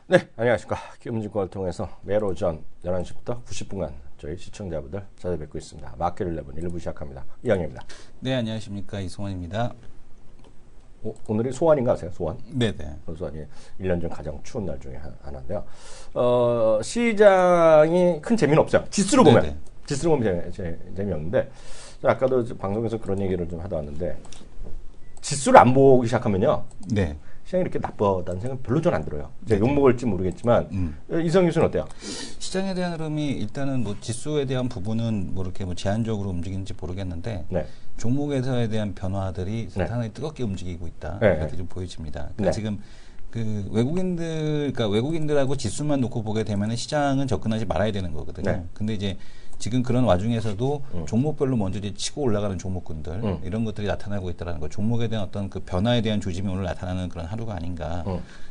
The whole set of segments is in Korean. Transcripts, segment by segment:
네, 안녕하십니까. 기업증권을 통해서 매일 오전 11시부터 90분간 저희 시청자분들 찾아뵙고 있습니다. 마켓 11 1부 시작합니다. 이영입니다. 네, 안녕하십니까. 이승원입니다. 오늘이 소환인가 아세요? 소환? 네네. 소환이 1년 전 가장 추운 날 중에 하나인데요. 시장이 큰 재미는 없어요. 지수로 보면. 네네. 지수로 보면 재미없는데, 아까도 방송에서 그런 얘기를 좀 하다 왔는데, 지수를 안 보기 시작하면요. 네. 시장이 이렇게 나쁘다는 생각은 별로 전 안 들어요. 제가 욕먹을지 모르겠지만, 이성 교수는 어때요? 시장에 대한 흐름이 일단은 뭐 지수에 대한 부분은 뭐 이렇게 뭐 제한적으로 움직이는지 모르겠는데, 네. 종목에서에 대한 변화들이 네. 상당히 뜨겁게 움직이고 있다. 네. 이렇게 좀 보여집니다. 그러니까 네. 지금 그 그러니까 외국인들하고 지수만 놓고 보게 되면은 시장은 접근하지 말아야 되는 거거든요. 네. 근데 이제 지금 그런 와중에서도 종목별로 먼저 이제 치고 올라가는 종목군들 이런 것들이 나타나고 있다는 거. 종목에 대한 어떤 그 변화에 대한 조짐이 오늘 나타나는 그런 하루가 아닌가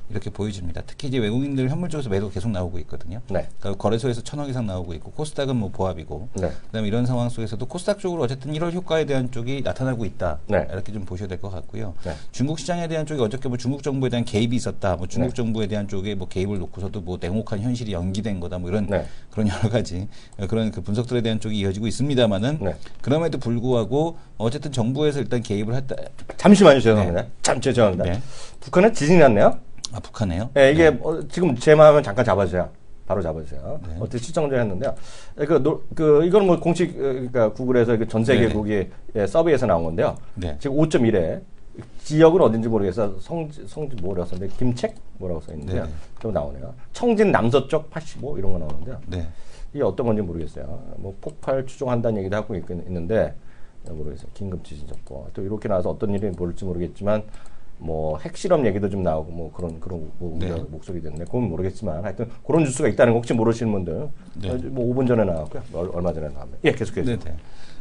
이렇게 보여집니다. 특히 이제 외국인들 현물 쪽에서 매도 계속 나오고 있거든요. 네. 그러니까 거래소에서 1,000억 이상 나오고 있고 코스닥은 뭐 보합이고. 네. 그다음에 이런 상황 속에서도 코스닥 쪽으로 어쨌든 1월 효과에 대한 쪽이 나타나고 있다. 네. 이렇게 좀 보셔야 될 것 같고요. 네. 중국 시장에 대한 쪽이 어저께 뭐 중국 정부에 대한 개입이 있었다. 뭐 중국 네. 정부에 대한 쪽에 뭐 개입을 놓고서도 뭐 냉혹한 현실이 연기된 거다. 뭐 이런 네. 그런 여러 가지 그런 그 분석들에 대한 쪽이 이어지고 있습니다만은 네. 그럼에도 불구하고 어쨌든 정부에서 일단 개입을 했다. 잠시만요, 죄송합니다. 죄송합니다. 네. 북한에 지진이 났네요. 아, 북한에요? 네, 이게 지금 제 마음은 잠깐 잡아주세요. 바로 잡아주세요. 네. 어떻게 시청자 했는데요. 이건 뭐 공식, 그러니까 구글에서 전 세계국이 서비에서 나온 건데요. 네. 지금 5.1에 지역은 어딘지 모르겠어. 성지 뭐라고 썼는데, 김책? 뭐라고 써있는데요. 네네. 좀 나오네요. 청진 남서쪽 85 이런 거 나오는데요. 네. 이게 어떤 건지 모르겠어요. 뭐 폭발 추종한다는 얘기도 하고 있는데, 모르겠어요. 긴급 지진 속보. 또 이렇게 나와서 어떤 일이 벌일지 모르겠지만, 뭐 핵실험 얘기도 좀 나오고 뭐 그런 뭐 네. 목소리 듣는데 그건 모르겠지만 하여튼 그런 뉴스가 있다는 거 혹시 모르시는 분들 네. 뭐 5분 전에 나왔고요. 얼마 전에 나왔네요. 예, 계속해서. 네네.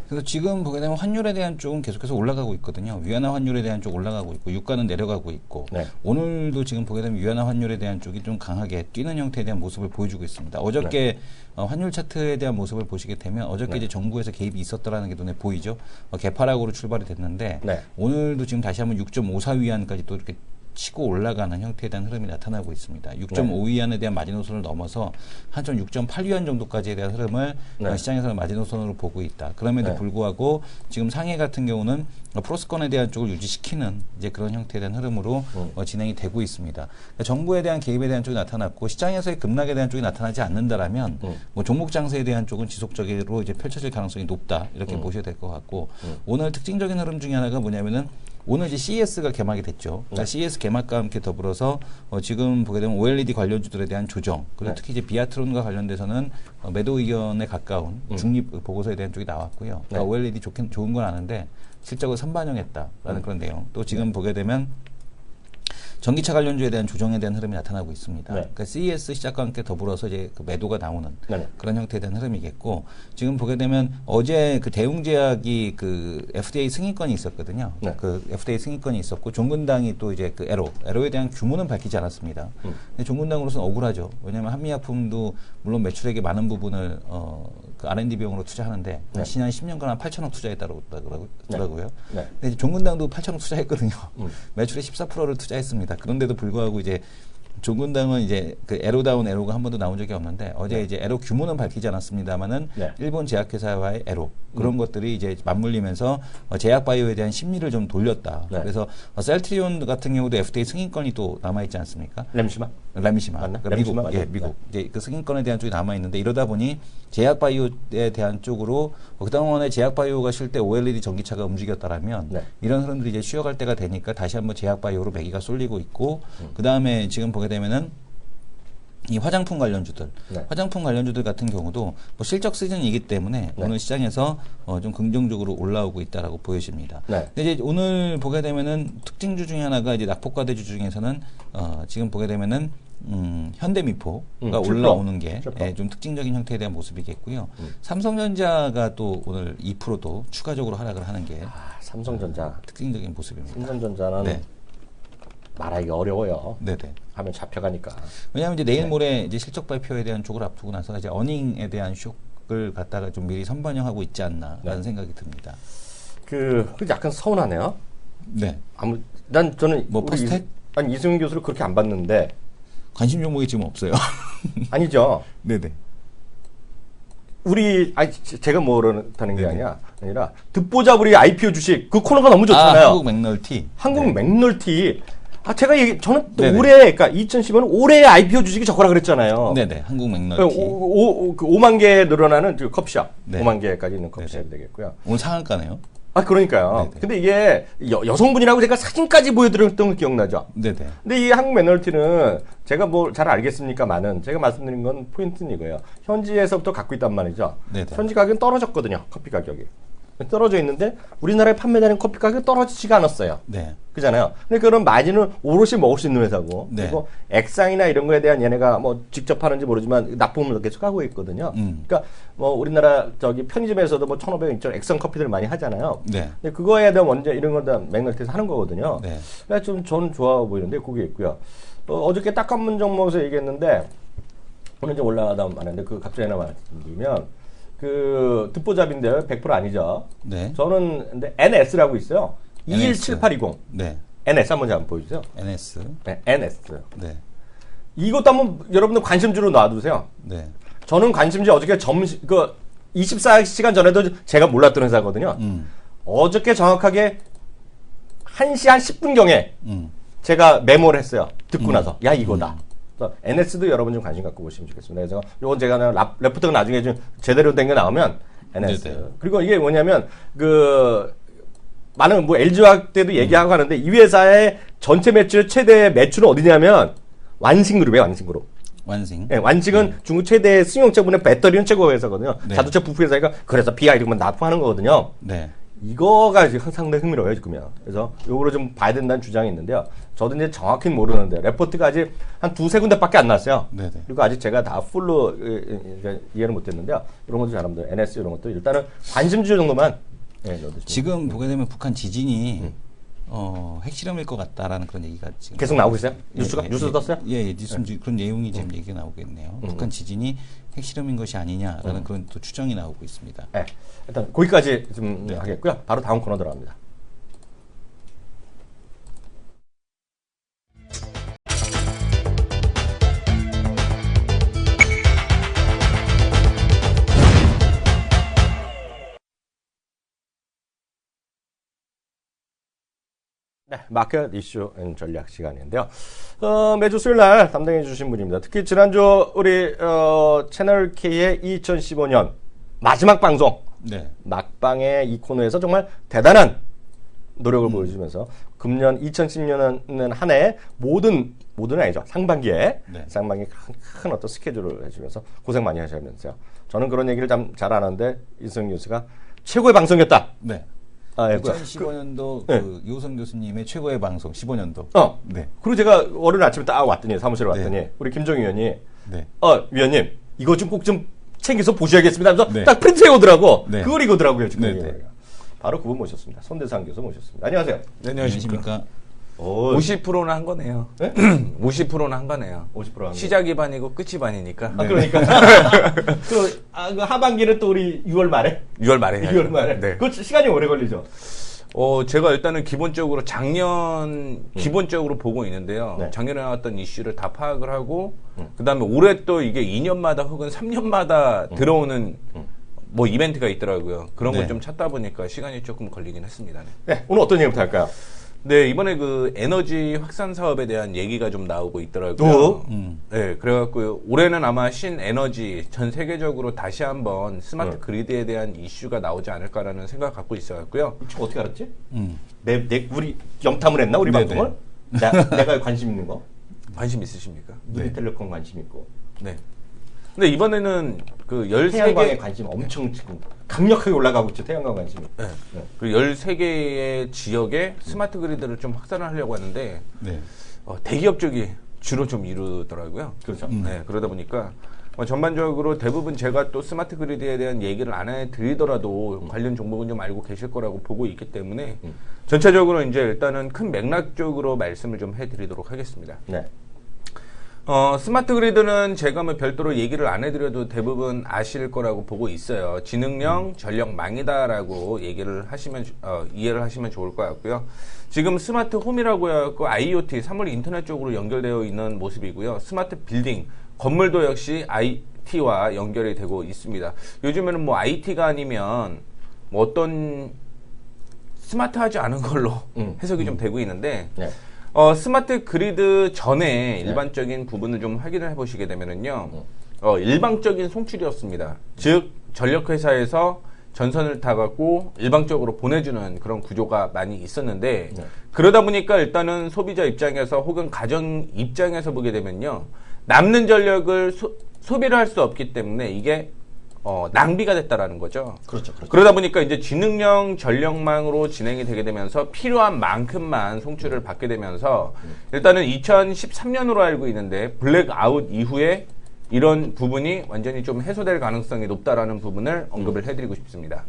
그래서 지금 보게 되면 환율에 대한 쪽은 계속해서 올라가고 있거든요. 위안화 환율에 대한 쪽 올라가고 있고 유가는 내려가고 있고 네. 오늘도 지금 보게 되면 위안화 환율에 대한 쪽이 좀 강하게 뛰는 형태에 대한 모습을 보여주고 있습니다. 어저께 환율 차트에 대한 모습을 보시게 되면 어저께 이제 정부에서 개입이 있었다라는 게 눈에 보이죠. 개파락으로 출발이 됐는데 네. 오늘도 지금 다시 한번 6.54 위안까지 또 이렇게 치고 올라가는 형태에 대한 흐름이 나타나고 있습니다. 6.5위안에 대한 마지노선을 넘어서 한점 6.8위안 정도까지에 대한 흐름을 시장에서는 마지노선으로 보고 있다. 그럼에도 불구하고 지금 상해 같은 경우는 프로스권에 대한 쪽을 유지시키는 이제 그런 형태에 대한 흐름으로 진행이 되고 있습니다. 그러니까 정부에 대한 개입에 대한 쪽이 나타났고 시장에서의 급락에 대한 쪽이 나타나지 않는다라면 뭐 종목 장세에 대한 쪽은 지속적으로 이제 펼쳐질 가능성이 높다 이렇게 보셔야 될 것 같고 오늘 특징적인 흐름 중에 하나가 뭐냐면은 오늘 이제 CES가 개막이 됐죠. 그러니까 CES 개막과 함께 더불어서 지금 보게 되면 OLED 관련주들에 대한 조정, 그리고 특히 이제 비아트론과 관련돼서는 매도 의견에 가까운 중립 보고서에 대한 쪽이 나왔고요. 그러니까 OLED 좋은 건 아는데 실적을 선반영했다라는 그런 내용. 또 지금 보게 되면 전기차 관련주에 대한 조정에 대한 흐름이 나타나고 있습니다. 그러니까 CES 시작과 함께 더불어서 이제 그 매도가 나오는 그런 형태에 대한 흐름이겠고 지금 보게 되면 어제 그 대웅제약이 그 FDA 승인권이 있었거든요. 그 FDA 승인권이 있었고 종근당이 또 이제 그 에로에 대한 규모는 밝히지 않았습니다. 근데 종근당으로서는 억울하죠. 왜냐하면 한미약품도 물론 매출액의 많은 부분을 그 R&D 비용으로 투자하는데 지난 10년간 한 8천억 투자했다고 그러더라고요. 근데 이제 종근당도 8천억 투자했거든요. 매출의 14%를 투자했습니다. 그런데도 불구하고 이제 종근당은 이제 그 에로다운 에로가 한 번도 나온 적이 없는데 어제 이제 에로 규모는 밝히지 않았습니다만은 일본 제약회사와의 에로 그런 것들이 이제 맞물리면서 제약바이오에 대한 심리를 좀 돌렸다. 그래서 셀트리온 같은 경우도 FDA 승인권이 또 남아 있지 않습니까? 램시마 맞나? 그러니까 미국, 미국. 이제 그 승인권에 대한 쪽이 남아 있는데 이러다 보니 제약바이오에 대한 쪽으로 그동안에 제약바이오가 쉴 때 OLED 전기차가 움직였다라면 이런 흐름들이 이제 쉬어갈 때가 되니까 다시 한번 제약바이오로 매기가 쏠리고 있고 그 다음에 지금 보게 되면은 이 화장품 관련주들, 화장품 관련주들 같은 경우도 뭐 실적 시즌이기 때문에 오늘 시장에서 좀 긍정적으로 올라오고 있다라고 보여집니다. 근데 이제 오늘 보게 되면은 특징주 중에 하나가 이제 낙폭과대주 중에서는 지금 보게 되면은 현대미포가 올라오는 게 좀 특징적인 형태에 대한 모습이겠고요. 삼성전자가 또 오늘 2%도 추가적으로 하락을 하는 게 삼성전자 특징적인 모습입니다. 삼성전자는 말하기 어려워요. 네네. 하면 잡혀가니까. 왜냐하면 이제 내일 모레 이제 실적 발표에 대한 쪽을 앞두고 나서 이제 어닝에 대한 쇼크를 갖다가 좀 미리 선반영하고 있지 않나라는 생각이 듭니다. 그 약간 서운하네요. 네. 저는 뭐 퍼스텍? 이승훈 교수를 그렇게 안 봤는데 관심 종목이 지금 없어요. 아니죠. 네네. 제가 모르다는 게 아니라 듣보잡 우리 IPO 주식 그 코너가 너무 좋잖아요. 한국 맥널티. 한국 맥널티. 저는 또 네네. 그러니까 2015년 올해 IPO 주식이 저거라 그랬잖아요. 네네. 한국 맥널티. 5만 개 늘어나는 그 커피숍. 네. 5만 개까지 있는 커피숍이 되겠고요. 오늘 상한가네요. 그러니까요. 네네. 근데 이게 여성분이라고 제가 사진까지 보여드렸던 거 기억나죠? 네네. 근데 이 한국 맥널티는 제가 뭐 잘 알겠습니까만은 제가 말씀드린 건 포인트는 이거예요. 현지에서부터 갖고 있단 말이죠. 네네. 현지 가격은 떨어졌거든요. 커피 가격이. 떨어져 있는데 우리나라에 판매되는 커피 가격이 떨어지지가 않았어요. 네. 그잖아요. 근데 그런 마진은 오롯이 먹을 수 있는 회사고, 네. 그리고 액상이나 이런 거에 대한 얘네가 뭐 직접 하는지 모르지만 납품을 계속 하고 있거든요. 그러니까 뭐 우리나라 편의점에서도 뭐 1,500원 있죠. 액상 커피들 많이 하잖아요. 네. 근데 그거에 대한 원재 이런 거다 맥널티에서 하는 거거든요. 네. 그래서 좀 저는 좋아 보이는데 그게 있고요. 어저께 딱 한 문 종목에서 얘기했는데 오늘 이제 올라가다 말했는데 그 갑자기 하나 말씀드리면. 듣보잡인데요. 100% 아니죠. 네. 저는 근데 NS라고 있어요. 217820. 네. NS 한번 보여주세요. NS. 네, NS. 네. 이것도 한번 여러분들 관심주로 놔두세요. 네. 저는 관심주 어저께 24시간 전에도 제가 몰랐던 회사거든요. 어저께 정확하게 1시 한 10분경에 제가 메모를 했어요. 듣고 나서. 야, 이거다. NS도 여러분 좀 관심 갖고 보시면 좋겠습니다. 그래서 요건 제가 레포트가 나중에 좀 제대로 된 게 나오면 NS. 네네. 그리고 이게 뭐냐면 많은 뭐 LG화학 때도 얘기하고 하는데 이 회사의 전체 매출 최대 매출은 어디냐면 완싱그룹이에요. 완싱그룹. 완싱. 네, 완싱은 중국 최대 승용차분의 배터리는 최고 회사거든요. 네. 자동차 부품 회사니까 그래서 BI 이런 건 납품하는 거거든요. 네. 이거가 지금 상당히 흥미로워요, 지금요. 그래서 요거를 좀 봐야 된다는 주장이 있는데요. 저도 이제 정확히는 모르는데, 레포트가 아직 한 두세 군데밖에 안 났어요. 네네. 그리고 아직 제가 다 풀로 이해를 못 했는데요. 이런 것도 잘합니다. NS 이런 것도 일단은 관심주 정도만 넣어두시면. 지금 보게 되면 북한 지진이 핵실험일 것 같다라는 그런 얘기가 지금 계속 나오고 있어요? 뉴스가? 예, 뉴스 예, 떴어요? 예, 뉴스 그런 내용이 지금 얘기가 나오겠네요. 북한 지진이 핵실험인 것이 아니냐라는 그런 또 추정이 나오고 있습니다. 네. 일단 거기까지 좀 하겠고요. 바로 다음 코너 들어갑니다. 네, 마켓 이슈 앤 전략 시간인데요. 매주 수요일 날 담당해 주신 분입니다. 특히 지난주 우리 채널 K의 2015년 마지막 방송 네. 막방의 이 코너에서 정말 대단한 노력을 보여주면서 금년 2010년은 한 해 모든 아니죠. 상반기에 네. 상반기에 큰 어떤 스케줄을 해주면서 고생 많이 하셨면서요. 저는 그런 얘기를 잘 안 하는데 인성 뉴스가 최고의 방송이었다. 네. 아, 예, 2015년도 네. 그 요성 교수님의 최고의 방송 15년도. 네. 그리고 제가 월요일 아침에 딱 왔더니 사무실에 왔더니 네. 우리 김정희 위원이 네. 위원님 이거 좀 꼭 좀 챙겨서 보셔야겠습니다 하면서 네. 딱 프린트해 오더라고. 네. 그걸 읽더라고요. 지금. 네, 네. 바로 그분 모셨습니다. 손대상 교수 모셨습니다. 안녕하세요. 네, 안녕하십니까. 50%는 50%는 한 거네요. 네? 50%는 한 거네요. 50% 한 시작이 반이고 끝이 반이니까. 그러니까. 그 하반기는 또 우리 6월 말에? 6월 말에 해야죠. 6월 말에? 네. 그 시간이 오래 걸리죠. 제가 일단은 기본적으로 작년 기본적으로 보고 있는데요. 네. 작년에 나왔던 이슈를 다 파악을 하고 그다음에 올해 또 이게 2년마다 혹은 3년마다 들어오는 뭐 이벤트가 있더라고요. 그런 걸 네. 좀 찾다 보니까 시간이 조금 걸리긴 했습니다. 네. 네, 오늘 어떤 얘기부터 할까요? 네, 이번에 그 에너지 확산 사업에 대한 얘기가 좀 나오고 있더라고요. 또? 네, 그래갖고 올해는 아마 신에너지 전 세계적으로 다시 한번 스마트 그리드에 대한 이슈가 나오지 않을까라는 생각을 갖고 있어갖고요. 이 친구 어떻게 알았지? 우리 염탐을 했나? 우리 네네. 방송을? 내가 관심 있는 거? 관심 있으십니까? 누리텔레콤 관심 있고. 네. 근데 이번에는 그 태양광에 13개, 관심 엄청 지금 강력하게 올라가고 있죠. 태양광 관심이. 네. 그 13개의 지역에 스마트 그리드를 좀 확산을 하려고 하는데, 네. 대기업 쪽이 주로 좀 이루더라고요. 그렇죠. 네, 그러다 보니까 전반적으로 대부분 제가 또 스마트 그리드에 대한 얘기를 안 해드리더라도 관련 종목은 좀 알고 계실 거라고 보고 있기 때문에 전체적으로 이제 일단은 큰 맥락적으로 말씀을 좀 해드리도록 하겠습니다. 네. 스마트 그리드는 제가 뭐 별도로 얘기를 안 해드려도 대부분 아실 거라고 보고 있어요. 지능형 전력망이다라고 얘기를 하시면, 이해를 하시면 좋을 것 같고요. 지금 스마트 홈이라고 해갖고 IoT, 사물 인터넷 쪽으로 연결되어 있는 모습이고요. 스마트 빌딩, 건물도 역시 IT와 연결이 되고 있습니다. 요즘에는 뭐 IT가 아니면 뭐 어떤 스마트하지 않은 걸로 해석이 좀 되고 있는데, 네. 스마트 그리드 전에 일반적인 부분을 좀 확인을 해보시게 되면은요, 일방적인 송출이었습니다. 즉, 전력회사에서 전선을 타갖고 일방적으로 보내주는 그런 구조가 많이 있었는데, 그러다 보니까 일단은 소비자 입장에서 혹은 가정 입장에서 보게 되면요, 남는 전력을 소비를 할 수 없기 때문에 이게 낭비가 됐다라는 거죠. 그렇죠, 그렇죠. 그러다 보니까 이제 지능형 전력망으로 진행이 되게 되면서 필요한 만큼만 송출을 받게 되면서 일단은 2013년으로 알고 있는데 블랙아웃 이후에 이런 부분이 완전히 좀 해소될 가능성이 높다라는 부분을 언급을 해드리고 싶습니다.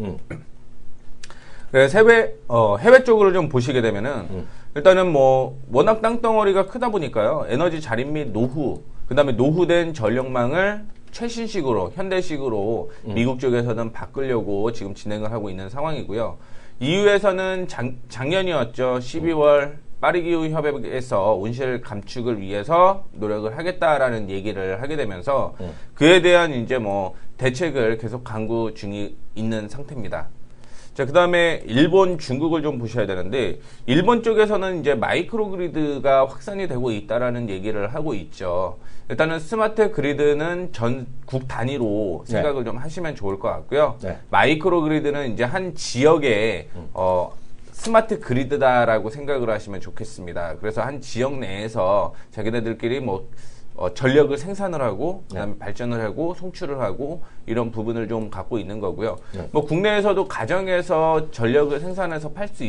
그래서 해외 쪽으로 좀 보시게 되면은 일단은 뭐 워낙 땅덩어리가 크다 보니까요, 에너지 자립 및 노후, 그 다음에 노후된 전력망을 최신식으로, 현대식으로 미국 쪽에서는 바꾸려고 지금 진행을 하고 있는 상황이고요. EU에서는 작년이었죠. 12월 파리기후 협약에서 온실 감축을 위해서 노력을 하겠다라는 얘기를 하게 되면서 그에 대한 이제 뭐 대책을 계속 강구 중에 있는 상태입니다. 자, 그 다음에 일본, 중국을 좀 보셔야 되는데, 일본 쪽에서는 이제 마이크로 그리드가 확산이 되고 있다라는 얘기를 하고 있죠. 일단은 스마트 그리드는 전국 단위로 생각을 좀 하시면 좋을 것 같고요. 마이크로 그리드는 이제 한 지역에, 스마트 그리드다라고 생각을 하시면 좋겠습니다. 그래서 한 지역 내에서 자기네들끼리 뭐, 전력을 생산을 하고 그다음에 발전을 하고 송출을 하고 이런 부분을 좀 갖고 있는 거고요. 뭐 국내에서도 가정에서 전력을 생산해서 팔 수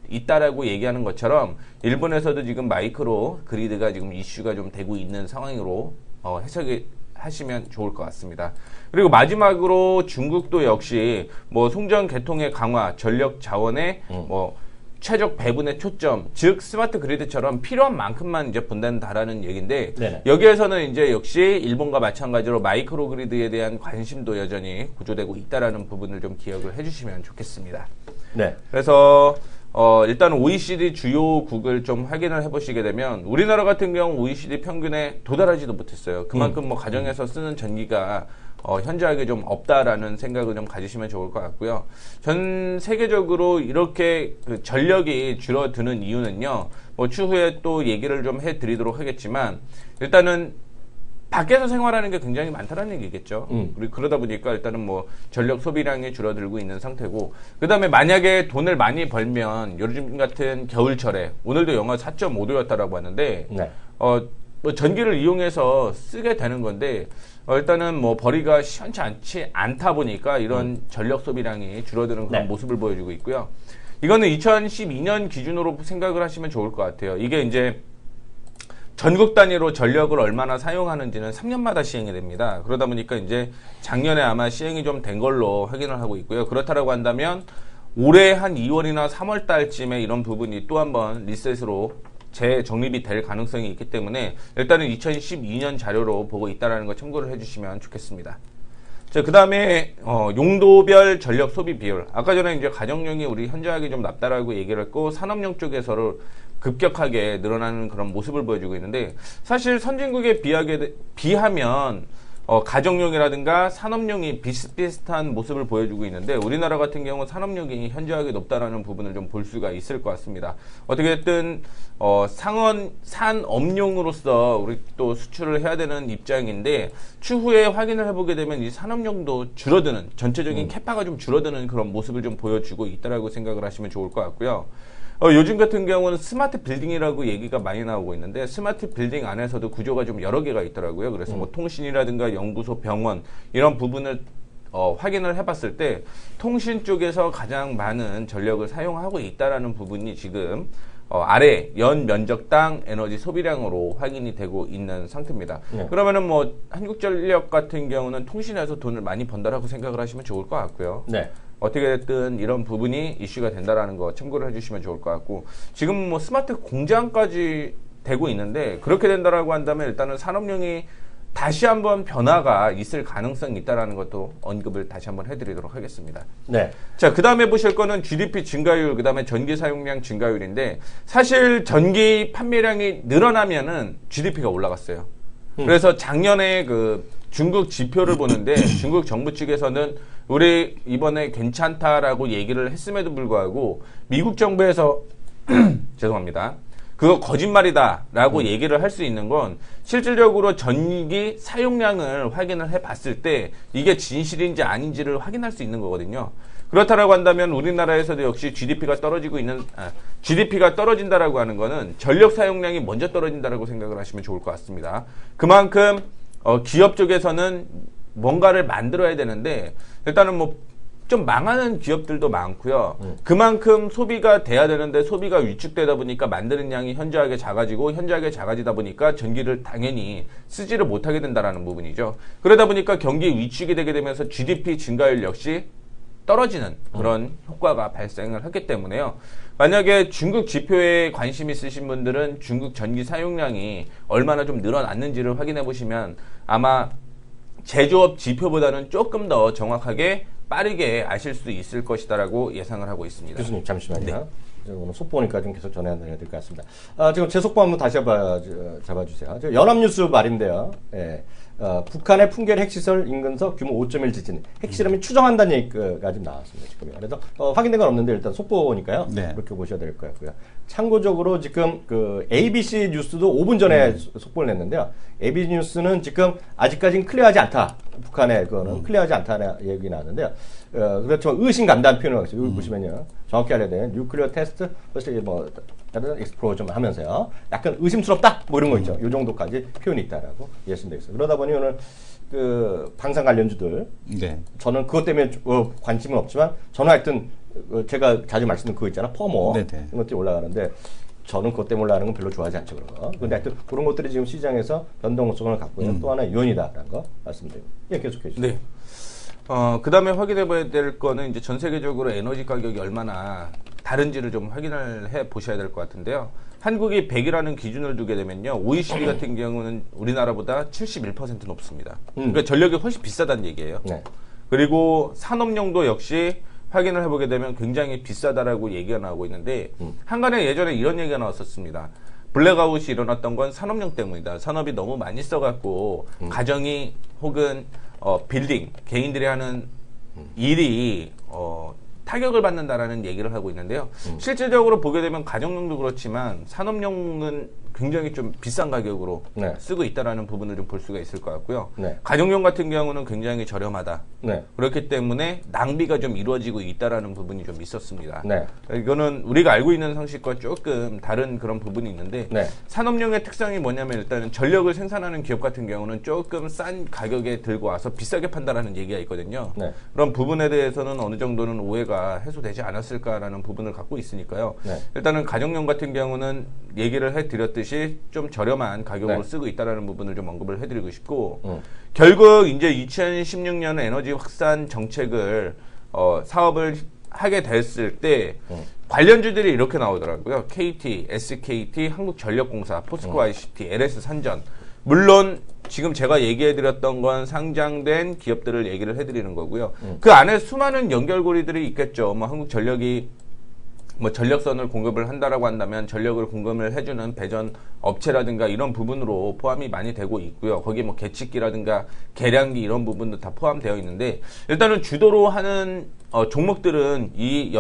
있다라고 얘기하는 것처럼 일본에서도 지금 마이크로 그리드가 지금 이슈가 좀 되고 있는 상황으로 해석이 하시면 좋을 것 같습니다. 그리고 마지막으로 중국도 역시 뭐 송전 개통의 강화, 전력 자원의 뭐 최적 배분의 초점, 즉 스마트 그리드처럼 필요한 만큼만 이제 본다는 얘기인데, 네네. 여기에서는 이제 역시 일본과 마찬가지로 마이크로 그리드에 대한 관심도 여전히 구조되고 있다라는 부분을 좀 기억을 해주시면 좋겠습니다. 네. 그래서 일단 OECD 주요국을 좀 확인을 해보시게 되면 우리나라 같은 경우 OECD 평균에 도달하지도 못했어요. 그만큼 뭐 가정에서 쓰는 전기가 현저하게 좀 없다라는 생각을 좀 가지시면 좋을 것 같고요. 전 세계적으로 이렇게 그 전력이 줄어드는 이유는요, 뭐 추후에 또 얘기를 좀 해드리도록 하겠지만, 일단은 밖에서 생활하는 게 굉장히 많다는 얘기겠죠. 그러다 보니까 일단은 뭐 전력 소비량이 줄어들고 있는 상태고, 그 다음에 만약에 돈을 많이 벌면 요즘 같은 겨울철에, 오늘도 영하 4.5도였다라고 하는데, 뭐 전기를 이용해서 쓰게 되는 건데, 일단은 뭐 벌이가 시원치 않다 보니까 이런 전력 소비량이 줄어드는 그런 모습을 보여주고 있고요. 이거는 2012년 기준으로 생각을 하시면 좋을 것 같아요. 이게 이제 전국 단위로 전력을 얼마나 사용하는지는 3년마다 시행이 됩니다. 그러다 보니까 이제 작년에 아마 시행이 좀 된 걸로 확인을 하고 있고요. 그렇다라고 한다면 올해 한 2월이나 3월 달쯤에 이런 부분이 또 한번 리셋으로 재정립이 될 가능성이 있기 때문에 일단은 2012년 자료로 보고 있다는 거 참고를 해주시면 좋겠습니다. 자, 그 다음에 용도별 전력 소비 비율. 아까 전에 이제 가정용이 우리 현저하게 좀 낮다라고 얘기를 했고, 산업용 쪽에서를 급격하게 늘어나는 그런 모습을 보여주고 있는데, 사실 선진국에 비하면 가정용이라든가 산업용이 비슷비슷한 모습을 보여주고 있는데, 우리나라 같은 경우 산업용이 현저하게 높다라는 부분을 좀 볼 수가 있을 것 같습니다. 어떻게든 산업용으로서 우리 또 수출을 해야 되는 입장인데, 추후에 확인을 해보게 되면 이 산업용도 줄어드는, 전체적인 캐파가 좀 줄어드는 그런 모습을 좀 보여주고 있다라고 생각을 하시면 좋을 것 같고요. 요즘 같은 경우는 스마트 빌딩이라고 얘기가 많이 나오고 있는데, 스마트 빌딩 안에서도 구조가 좀 여러 개가 있더라고요. 그래서 뭐 통신이라든가 연구소, 병원 이런 부분을 확인을 해봤을 때 통신 쪽에서 가장 많은 전력을 사용하고 있다라는 부분이 지금 아래 연 면적당 에너지 소비량으로 확인이 되고 있는 상태입니다. 그러면은 뭐 한국전력 같은 경우는 통신에서 돈을 많이 번다라고 생각을 하시면 좋을 것 같고요. 어떻게 됐든 이런 부분이 이슈가 된다라는 거 참고를 해주시면 좋을 것 같고, 지금 뭐 스마트 공장까지 되고 있는데 그렇게 된다라고 한다면 일단은 산업용이 다시 한번 변화가 있을 가능성이 있다라는 것도 언급을 다시 한번 해드리도록 하겠습니다. 네. 자, 그 다음에 보실 거는 GDP 증가율, 그 다음에 전기 사용량 증가율인데 사실 전기 판매량이 늘어나면은 GDP가 올라갔어요. 그래서 작년에 그 중국 지표를 보는데 중국 정부 측에서는 우리 이번에 괜찮다라고 얘기를 했음에도 불구하고 미국 정부에서 죄송합니다. 그거 거짓말이다라고 얘기를 할 수 있는 건 실질적으로 전기 사용량을 확인을 해봤을 때 이게 진실인지 아닌지를 확인할 수 있는 거거든요. 그렇다라고 한다면 우리나라에서도 역시 GDP가 떨어진다라고 하는 거는 전력 사용량이 먼저 떨어진다라고 생각을 하시면 좋을 것 같습니다. 그만큼 기업 쪽에서는 뭔가를 만들어야 되는데 일단은 뭐 좀 망하는 기업들도 많고요. 그만큼 소비가 돼야 되는데 소비가 위축되다 보니까 만드는 양이 현저하게 작아지고 현저하게 작아지다 보니까 전기를 당연히 쓰지를 못하게 된다라는 부분이죠. 그러다 보니까 경기 위축이 되게 되면서 GDP 증가율 역시 떨어지는 그런 효과가 발생을 하기 때문에요. 만약에 중국 지표에 관심 있으신 분들은 중국 전기 사용량이 얼마나 좀 늘어났는지를 확인해 보시면 아마 제조업 지표보다는 조금 더 정확하게 빠르게 아실 수 있을 것이다라고 예상을 하고 있습니다. 교수님 잠시만요. 네. 오늘 속보니까 좀 계속 전해야 될 것 같습니다. 지금 제 속보 한번 다시 잡아주세요. 연합뉴스 말인데요. 예. 북한의 풍계리 핵시설 인근서 규모 5.1 지진 핵실험이 추정한다는 얘기가 지금 나왔습니다. 지금. 그래서 확인된 건 없는데 일단 속보니까요. 네. 그렇게 보셔야 될 것 같고요. 참고적으로 지금 그 ABC 뉴스도 5분 전에 속보를 냈는데요. ABC 뉴스는 지금 아직까지는 클리어하지 않다. 북한의 그거는 클리어하지 않다는 얘기 나왔는데요. 그렇지만 의심 간다는 표현을 하고 여기 보시면요. 정확히 알려야 뉴클리어 테스트, 뭐 다른 익스플로어 좀 하면서요. 약간 의심스럽다 뭐 이런 거 있죠. 이 정도까지 표현이 있다라고 이해하시면 되겠어요. 그러다 보니 오늘 그 방산 관련주들 네. 저는 그것 때문에 관심은 없지만 저는 하여튼 제가 자주 말씀드린 그거 있잖아. 퍼머 네네. 이런 것들이 올라가는데 저는 그것 때문에 올라가는 건 별로 좋아하지 않죠. 그런 거. 근데 하여튼 그런 것들이 지금 시장에서 변동성을 갖고 있는 또 하나의 요인이다라는 거 말씀드립니다. 예, 계속해 주세요. 네. 그 다음에 확인해 봐야 될 거는 이제 전 세계적으로 에너지 가격이 얼마나 다른지를 좀 확인을 해 보셔야 될 것 같은데요. 한국이 100이라는 기준을 두게 되면요. OECD 같은 경우는 우리나라보다 71% 높습니다. 그러니까 전력이 훨씬 비싸다는 얘기예요. 네. 그리고 산업용도 역시 확인을 해보게 되면 굉장히 비싸다라고 얘기가 나오고 있는데 한간에 예전에 이런 얘기가 나왔었습니다. 블랙아웃이 일어났던 건 산업용 때문이다. 산업이 너무 많이 써갖고 가정이 혹은 빌딩, 개인들이 하는 일이 타격을 받는다라는 얘기를 하고 있는데요. 실질적으로 보게 되면 가정용도 그렇지만 산업용은 굉장히 좀 비싼 가격으로 네. 쓰고 있다라는 부분을 좀 볼 수가 있을 것 같고요. 네. 가정용 같은 경우는 굉장히 저렴하다. 네. 그렇기 때문에 낭비가 좀 이루어지고 있다라는 부분이 좀 있었습니다. 네. 이거는 우리가 알고 있는 상식과 조금 다른 그런 부분이 있는데 네. 산업용의 특성이 뭐냐면 일단은 전력을 생산하는 기업 같은 경우는 조금 싼 가격에 들고 와서 비싸게 판다라는 얘기가 있거든요. 네. 그런 부분에 대해서는 어느 정도는 오해가 해소되지 않았을까라는 부분을 갖고 있으니까요. 네. 일단은 가정용 같은 경우는 얘기를 해드렸듯이 좀 저렴한 가격으로 네. 쓰고 있다라는 부분을 좀 언급을 해드리고 싶고 결국 이제 2016년 에너지 확산 정책을 사업을 하게 됐을 때 관련주들이 이렇게 나오더라고요. KT, SKT, 한국전력공사, 포스코 ICT, LS 산전. 물론 지금 제가 얘기해드렸던 건 상장된 기업들을 얘기를 해드리는 거고요. 그 안에 수많은 연결고리들이 있겠죠. 뭐 한국전력이 뭐 전력선을 공급을 한다라고 한다면 전력을 공급을 해주는 배전 업체라든가 이런 부분으로 포함이 많이 되고 있고요. 거기에 뭐 계측기라든가 계량기 이런 부분도 다 포함되어 있는데 일단은 주도로 하는 종목들은 이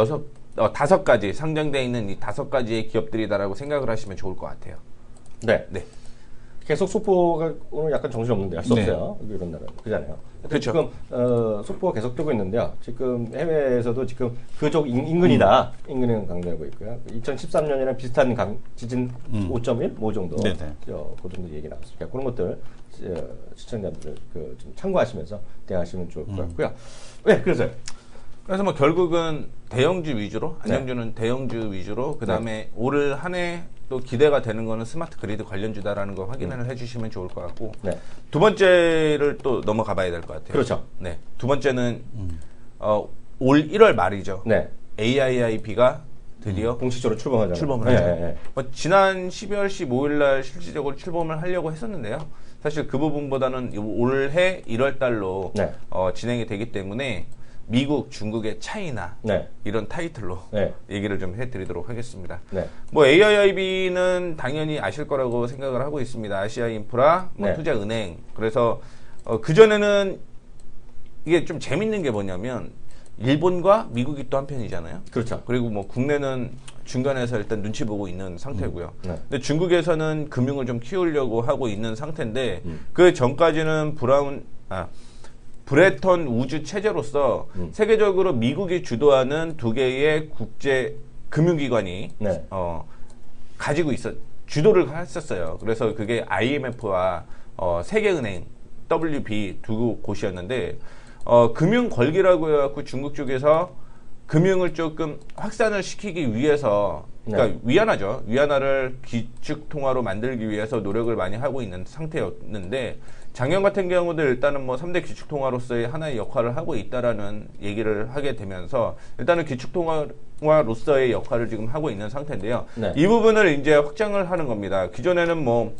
다섯 가지 상장되어 있는 이 5가지의 기업들이다라고 생각을 하시면 좋을 것 같아요. 네. 네. 계속 속보가 오늘 약간 정신없는데 할 수 없어요. 이런 날은 그잖아요. 그렇죠. 지금 속보가 계속되고 있는데요. 지금 해외에서도 지금 그쪽 인근이다. 인근은 강조하고 있고요. 2013년이랑 비슷한 지진 5.1, 뭐 정도, 네네. 그 정도 얘기 나왔습니다. 그런 것들 시청자들 좀 참고하시면서 대응하시면 좋을 것 같고요. 네, 그래서요. 그래서 뭐 결국은 대형주 위주로 안정주는 대형주 위주로 그 다음에 올 한 해 또 기대가 되는 거는 스마트 그리드 관련주다라는 거 확인을 해주시면 좋을 것 같고 네. 두 번째를 또 넘어가 봐야 될 것 같아요. 그렇죠. 네, 두 번째는 올 1월 말이죠. 네. AIIB가 드디어 공식적으로 출범하잖아요. 출범을 하죠. 지난 12월 15일 날 실질적으로 출범을 하려고 했었는데요. 사실 그 부분보다는 올해 1월 달로 네. 진행이 되기 때문에 미국, 중국의 차이나 네. 이런 타이틀로 네. 얘기를 좀 해드리도록 하겠습니다. 네. 뭐 AIIB는 당연히 아실 거라고 생각을 하고 있습니다. 아시아 인프라 네. 투자은행. 그래서 그 전에는 이게 좀 재밌는 게 뭐냐면 일본과 미국이 또 한편이잖아요. 그렇죠. 그리고 뭐 국내는 중간에서 일단 눈치 보고 있는 상태고요. 네. 근데 중국에서는 금융을 좀 키우려고 하고 있는 상태인데 그 전까지는 브레턴 우주 체제로서 세계적으로 미국이 주도하는 두 개의 국제 금융기관이 네. 가지고 주도를 했었어요. 그래서 그게 IMF와 세계은행 WB 두 곳이었는데 금융 걸기라고 해갖고 중국 쪽에서 금융을 조금 확산을 시키기 위해서 그러니까 위안화죠. 위안화를 기축통화로 만들기 위해서 노력을 많이 하고 있는 상태였는데 작년 같은 경우도 일단은 뭐 3대 기축통화로서의 하나의 역할을 하고 있다라는 얘기를 하게 되면서 일단은 기축통화로서의 역할을 지금 하고 있는 상태인데요. 네. 이 부분을 이제 확장을 하는 겁니다. 기존에는 뭐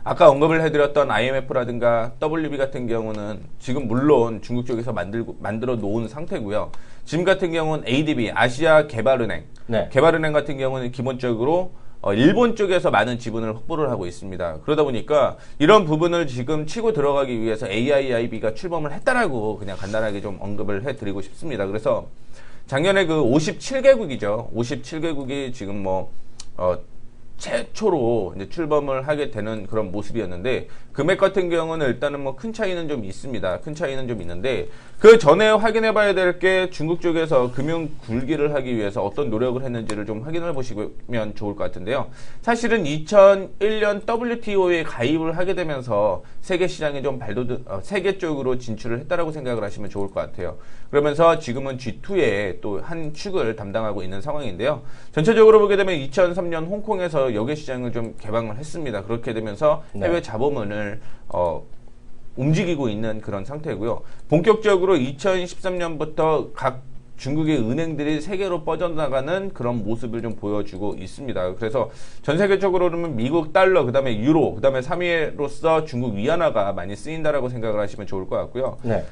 아까 언급을 해드렸던 IMF라든가 WB 같은 경우는 지금 물론 중국 쪽에서 만들어 놓은 상태고요. 지금 같은 경우는 ADB, 아시아 개발은행, 네. 개발은행 같은 경우는 기본적으로 일본 쪽에서 많은 지분을 확보를 하고 있습니다. 그러다 보니까 이런 부분을 지금 치고 들어가기 위해서 AIIB가 출범을 했다라고 그냥 간단하게 좀 언급을 해드리고 싶습니다. 그래서 작년에 그 57개국이죠. 57개국이 지금 최초로 이제 출범을 하게 되는 그런 모습이었는데 금액 같은 경우는 일단은 뭐 큰 차이는 좀 있습니다. 큰 차이는 좀 있는데 그 전에 확인해 봐야 될 게 중국 쪽에서 금융 굴기를 하기 위해서 어떤 노력을 했는지를 좀 확인해 보시면 좋을 것 같은데요. 사실은 2001년 WTO에 가입을 하게 되면서 세계 시장에 좀 세계 쪽으로 진출을 했다라고 생각을 하시면 좋을 것 같아요. 그러면서 지금은 G2의 또 한 축을 담당하고 있는 상황인데요. 전체적으로 보게 되면 2003년 홍콩에서 역외 시장을 좀 개방을 했습니다. 그렇게 되면서 해외 자본을 움직이고 있는 그런 상태고요. 본격적으로 2013년부터 각 중국의 은행들이 세계로 뻗어나가는 그런 모습을 좀 보여주고 있습니다. 그래서 전 세계적으로는 미국 달러, 그 다음에 유로, 그 다음에 3위로서 중국 위안화가 많이 쓰인다라고 생각을 하시면 좋을 것 같고요. 네.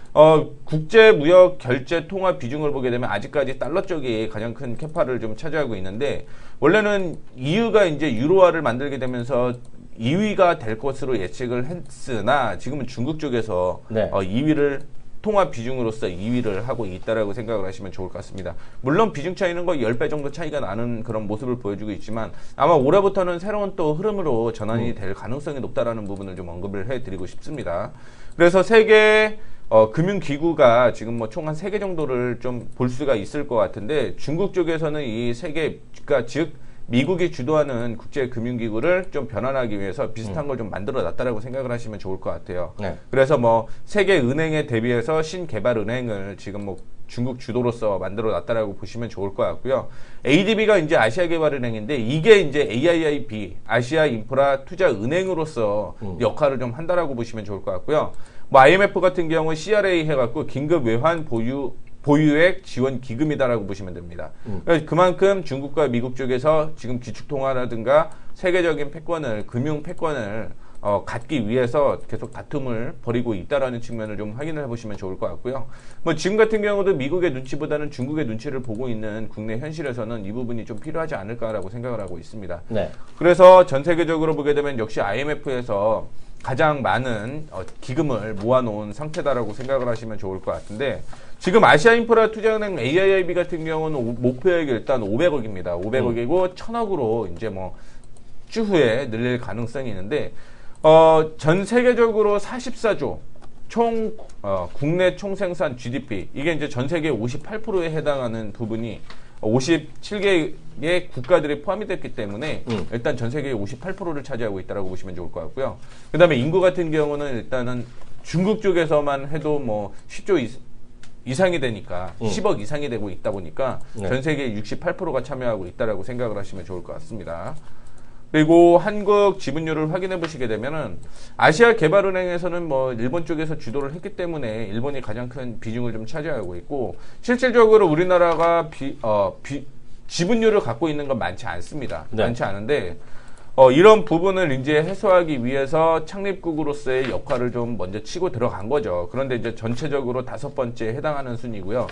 국제 무역 결제 통화 비중을 보게 되면 아직까지 달러 쪽이 가장 큰 캐파를 좀 차지하고 있는데 원래는 EU가 이제 유로화를 만들게 되면서 2위가 될 것으로 예측을 했으나 지금은 중국 쪽에서 네. 2위를 통화 비중으로서 2위를 하고 있다라고 생각을 하시면 좋을 것 같습니다. 물론 비중 차이는 거의 10배 정도 차이가 나는 그런 모습을 보여주고 있지만 아마 올해부터는 새로운 또 흐름으로 전환이 될 가능성이 높다라는 부분을 좀 언급을 해드리고 싶습니다. 그래서 세계 금융기구가 지금 뭐 총 한 3개 정도를 좀 볼 수가 있을 것 같은데 중국 쪽에서는 이 즉 미국이 주도하는 국제금융기구를 좀 변환하기 위해서 비슷한 걸 좀 만들어 놨다라고 생각을 하시면 좋을 것 같아요. 네. 그래서 뭐 세계은행에 대비해서 신개발은행을 지금 뭐 중국 주도로서 만들어 놨다라고 보시면 좋을 것 같고요. ADB가 이제 아시아개발은행인데 이게 이제 AIIB, 아시아 인프라 투자은행으로서 역할을 좀 한다라고 보시면 좋을 것 같고요. 뭐 IMF 같은 경우 CRA 해갖고 긴급 외환 보유액 지원 기금이다라고 보시면 됩니다. 그만큼 중국과 미국 쪽에서 지금 기축통화라든가 세계적인 패권을, 금융 패권을 갖기 위해서 계속 다툼을 벌이고 있다라는 측면을 좀 확인을 해보시면 좋을 것 같고요. 뭐 지금 같은 경우도 미국의 눈치보다는 중국의 눈치를 보고 있는 국내 현실에서는 이 부분이 좀 필요하지 않을까라고 생각을 하고 있습니다. 네. 그래서 전 세계적으로 보게 되면 역시 IMF에서 가장 많은 기금을 모아놓은 상태다라고 생각을 하시면 좋을 것 같은데 지금 아시아인프라 투자은행 AIIB 같은 경우는 목표액이 일단 500억입니다. 500억이고 1000억으로 이제 뭐 추후에 늘릴 가능성이 있는데 전 세계적으로 44조 총 국내 총생산 GDP 이게 이제 전 세계 58%에 해당하는 부분이 57개의 국가들이 포함이 됐기 때문에 일단 전 세계의 58%를 차지하고 있다고 보시면 좋을 것 같고요. 그 다음에 인구 같은 경우는 일단은 중국 쪽에서만 해도 뭐 10조 이상이 되니까 10억 이상이 되고 있다 보니까 네. 전 세계의 68%가 참여하고 있다고 생각을 하시면 좋을 것 같습니다. 그리고 한국 지분율을 확인해 보시게 되면은 아시아개발은행에서는 뭐 일본 쪽에서 주도를 했기 때문에 일본이 가장 큰 비중을 좀 차지하고 있고 실질적으로 우리나라가 지분율을 갖고 있는 건 많지 않습니다. 네. 많지 않은데 이런 부분을 이제 해소하기 위해서 창립국으로서의 역할을 좀 먼저 치고 들어간 거죠. 그런데 이제 전체적으로 5번째에 해당하는 순이고요.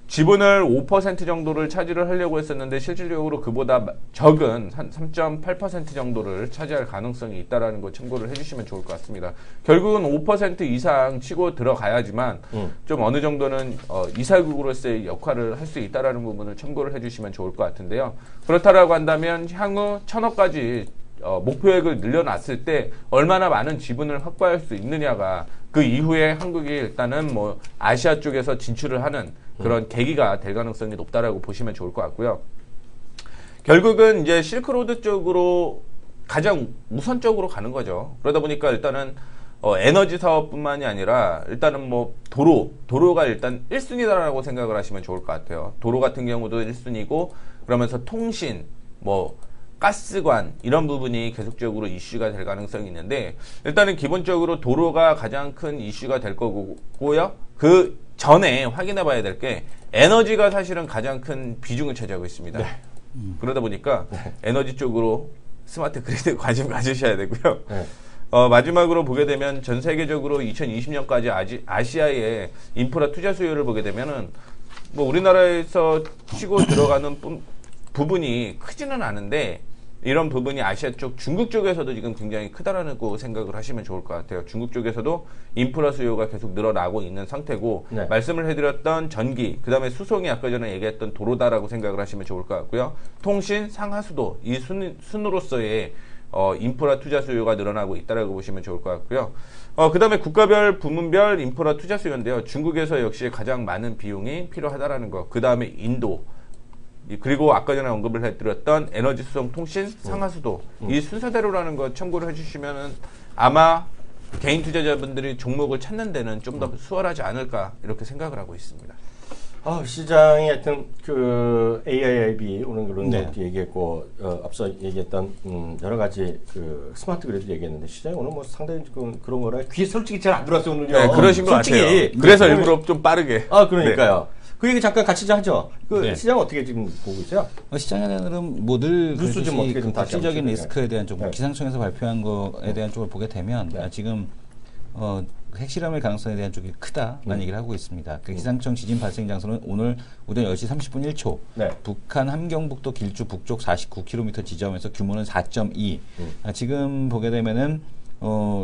지분을 5% 정도를 차지를 하려고 했었는데 실질적으로 그보다 적은 한 3.8% 정도를 차지할 가능성이 있다라는 거 참고를 해주시면 좋을 것 같습니다. 결국은 5% 이상 치고 들어가야지만 좀 어느 정도는 이사국으로서의 역할을 할 수 있다라는 부분을 참고를 해주시면 좋을 것 같은데요. 그렇다라고 한다면 향후 1,000억까지 목표액을 늘려놨을 때 얼마나 많은 지분을 확보할 수 있느냐가 그 이후에 한국이 일단은 뭐 아시아 쪽에서 진출을 하는 그런 계기가 될 가능성이 높다라고 보시면 좋을 것 같고요. 결국은 이제 실크로드 쪽으로 가장 우선적으로 가는 거죠. 그러다 보니까 일단은 에너지 사업뿐만이 아니라 일단은 뭐 도로가 일단 1순위다라고 생각을 하시면 좋을 것 같아요. 도로 같은 경우도 1순위고 그러면서 통신, 뭐 가스관 이런 부분이 계속적으로 이슈가 될 가능성이 있는데 일단은 기본적으로 도로가 가장 큰 이슈가 될 거고요. 그 전에 확인해 봐야 될 게 에너지가 사실은 가장 큰 비중을 차지하고 있습니다. 그러다 보니까 에너지 쪽으로 스마트 그리드 관심 가지셔야 되고요. 마지막으로 보게 되면 전 세계적으로 2020년까지 아시아의 인프라 투자 수요를 보게 되면은 뭐 우리나라에서 치고 들어가는 부분이 크지는 않은데 이런 부분이 아시아 쪽, 중국 쪽에서도 지금 굉장히 크다라고 생각을 하시면 좋을 것 같아요. 중국 쪽에서도 인프라 수요가 계속 늘어나고 있는 상태고 네. 말씀을 해드렸던 전기, 그 다음에 수송이 아까 전에 얘기했던 도로다라고 생각을 하시면 좋을 것 같고요. 통신, 상하수도 이 순으로서의 인프라 투자 수요가 늘어나고 있다라고 보시면 좋을 것 같고요. 그 다음에 국가별, 부문별 인프라 투자 수요인데요. 중국에서 역시 가장 많은 비용이 필요하다라는 거. 그 다음에 인도. 그리고 아까 전에 언급을 해드렸던 에너지 수송 통신 상하수도 이 순서대로라는 거 참고를 해주시면은 아마 개인 투자자분들이 종목을 찾는 데는 좀 더 수월하지 않을까 이렇게 생각을 하고 있습니다. 시장이 하여튼 그 AIIB 오늘 그런 네. 것도 얘기했고 앞서 얘기했던 여러 가지 그 스마트 그래도 얘기했는데 시장이 오늘 뭐 상당히 그런 거라 귀에 솔직히 잘 안 들어왔어요 오늘요. 네, 그러신 것 솔직히. 같아요. 그래서 일부러 좀 빠르게. 그러니까요. 그 얘기 잠깐 같이 좀 하죠. 네. 시장 어떻게 지금 보고 있어요? 시장에는 뭐늘 뉴스 좀 어떻게 좀 다시 국제적인 한번 리스크에 대한 쪽, 네. 기상청에서 발표한 거에 대한 쪽을 보게 되면 네. 지금 핵실험의 가능성에 대한 쪽이 크다라는 얘기를 하고 있습니다. 그 기상청 지진 발생 장소는 오늘 오전 10시 30분 1초 네. 북한 함경북도 길주 북쪽 49km 지점에서 규모는 4.2. 지금 보게 되면은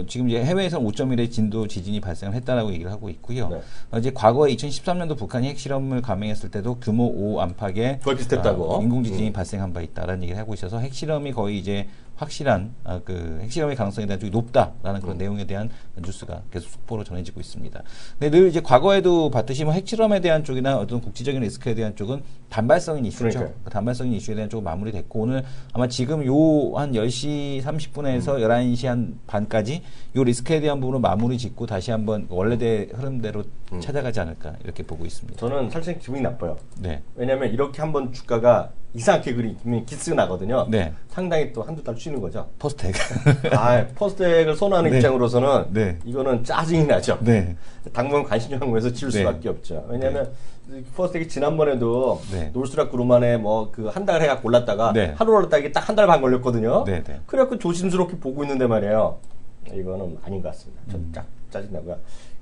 지금 이제 해외에서 5.1의 진도 지진이 발생을 했다라고 얘기를 하고 있고요. 네. 이제 과거에 2013년도 북한이 핵실험을 감행했을 때도 규모 5 안팎의 거의 비슷했다고. 인공지진이 발생한 바 있다라는 얘기를 하고 있어서 핵실험이 거의 이제 확실한 그 핵실험의 가능성에 대한 쪽이 높다라는 그런 내용에 대한 뉴스가 계속 속보로 전해지고 있습니다. 근데 늘 이제 과거에도 봤듯이 뭐 핵실험에 대한 쪽이나 어떤 국제적인 리스크에 대한 쪽은 단발성인 이슈죠. 그러니까요. 그 단발성인 이슈에 대한 쪽은 마무리됐고 오늘 아마 지금 요 한 10시 30분에서 11시 한 반까지 요 리스크에 대한 부분을 마무리 짓고 다시 한번 원래대 흐름대로 찾아가지 않을까 이렇게 보고 있습니다. 저는 사실 기분이 나빠요. 네. 왜냐하면 이렇게 한번 주가가 이상하게 그리면 기스가 나거든요. 네. 상당히 또 한두 달 쉬는 거죠. 포스텍. 퍼스텍을 선호하는 네. 입장으로서는 네. 이거는 짜증이 나죠. 네. 당분 관심 연구에서 치울 네. 수밖에 없죠. 왜냐하면 퍼스텍이 지난번에도 네. 놀수락 그룹만에 뭐 그 한 달 해갖고 올랐다가 네. 하루 올랐다 이게 딱 한 달 반 걸렸거든요. 네, 네. 그래갖고 조심스럽게 보고 있는데 말이에요. 이거는 아닌 것 같습니다. 좀 짜증나고요.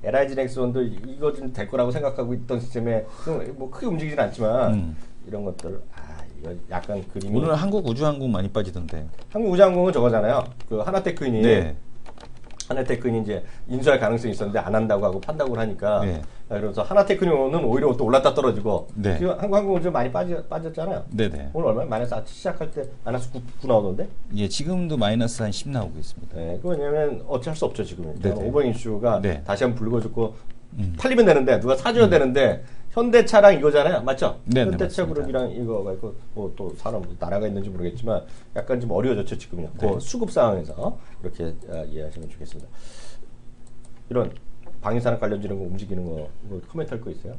LIG 넥슨도 이거 좀 될 거라고 생각하고 있던 시점에 뭐 크게 움직이진 않지만 이런 것들 이거 약간 그림이 오늘 한국우주항공 많이 빠지던데. 한국우주항공은 저거잖아요. 그 하나테크인이 네. 하나테크인이 이제 인수할 가능성이 있었는데 안 한다고 하고 판다고 하니까 네. 그래서 하나테크인은 오히려 또 올랐다 떨어지고 네. 지금 한국항공은 좀 많이 빠졌잖아요. 네네. 오늘 얼마 마이너스 시작할 때 마이너스 9 나오던데. 예, 지금도 마이너스 한 10 나오고 있습니다. 네, 그 왜냐면 어찌할 수 없죠 지금. 네네. 오버 이슈가 네. 다시 한번 불거졌고 팔리면 되는데 누가 사줘야 되는데 현대차랑 이거잖아요, 맞죠? 네네, 현대차 맞습니다. 그룹이랑 이거가 있고 뭐 또 사람 나라가 있는지 모르겠지만 약간 좀 어려워졌죠 지금요. 네. 그 수급 상황에서 이렇게 이해하시면 좋겠습니다. 이런 방위산업 관련주 이런 거 움직이는 거 뭐 코멘트할 거 있어요?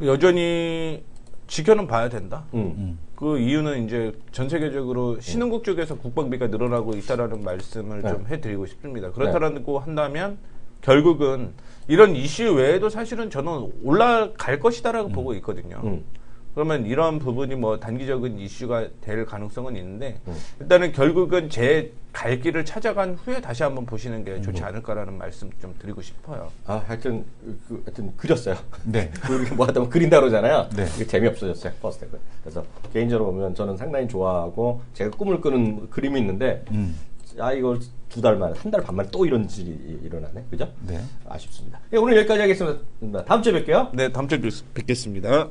여전히 지켜는 봐야 된다. 음. 그 이유는 이제 전 세계적으로 신흥국 쪽에서 국방비가 늘어나고 있다라는 말씀을 네. 좀 해드리고 싶습니다. 그렇다고 한다면 결국은 이런 이슈 외에도 사실은 저는 올라갈 것이다라고 보고 있거든요. 그러면 이런 부분이 뭐 단기적인 이슈가 될 가능성은 있는데 일단은 결국은 제 갈 길을 찾아간 후에 다시 한번 보시는 게 좋지 않을까라는 말씀 좀 드리고 싶어요. 하여튼 그렸어요. 네. 우리 뭐 하다 보면 그린다 그러잖아요. 네. 이게 재미없어졌어요. 퍼스트 때. 그래서 개인적으로 보면 저는 상당히 좋아하고 제가 꿈을 꾸는 그림이 있는데 이걸 2달 만에 1달 반 만에 또 이런 일이 일어나네. 그죠? 네. 아쉽습니다. 오늘 여기까지 하겠습니다. 다음 주에 뵐게요. 네, 다음 주에 뵙겠습니다.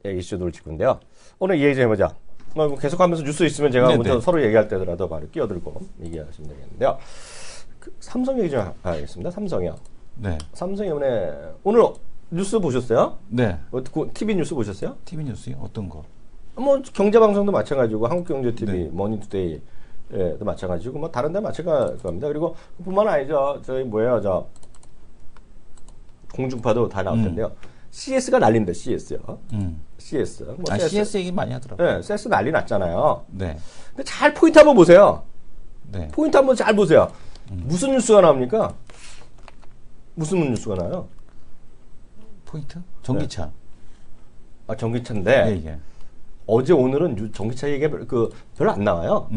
이슈들 짚고인데요. 오늘 얘기 좀 해보자. 계속하면서 뉴스 있으면 제가 먼저 서로 얘기할 때라도 바로 끼어들고 얘기하시면 되겠는데요. 삼성 얘기 좀 하겠습니다. 삼성이요. 네. 삼성이 이번에 오늘 뉴스 보셨어요? 네. TV 뉴스 보셨어요? TV 뉴스요? 어떤 거? 뭐 경제방송도 마찬가지고 한국경제TV, 네. 머니투데이도 마찬가지고 뭐 다른 데 마찬가지입니다. 그리고 뿐만 아니죠. 저희 공중파도 다 나올 텐데요. CS가 난린데 CS. CS. CS 얘기 많이 하더라고요. 네, CS 난리 났잖아요. 네. 근데 잘 포인트 한번 보세요. 네. 포인트 한번 잘 보세요. 무슨 뉴스가 나옵니까? 무슨 뉴스가 나요? 포인트? 전기차. 전기차인데 예, 예. 어제 오늘은 전기차 얘기가 별로 안 나와요.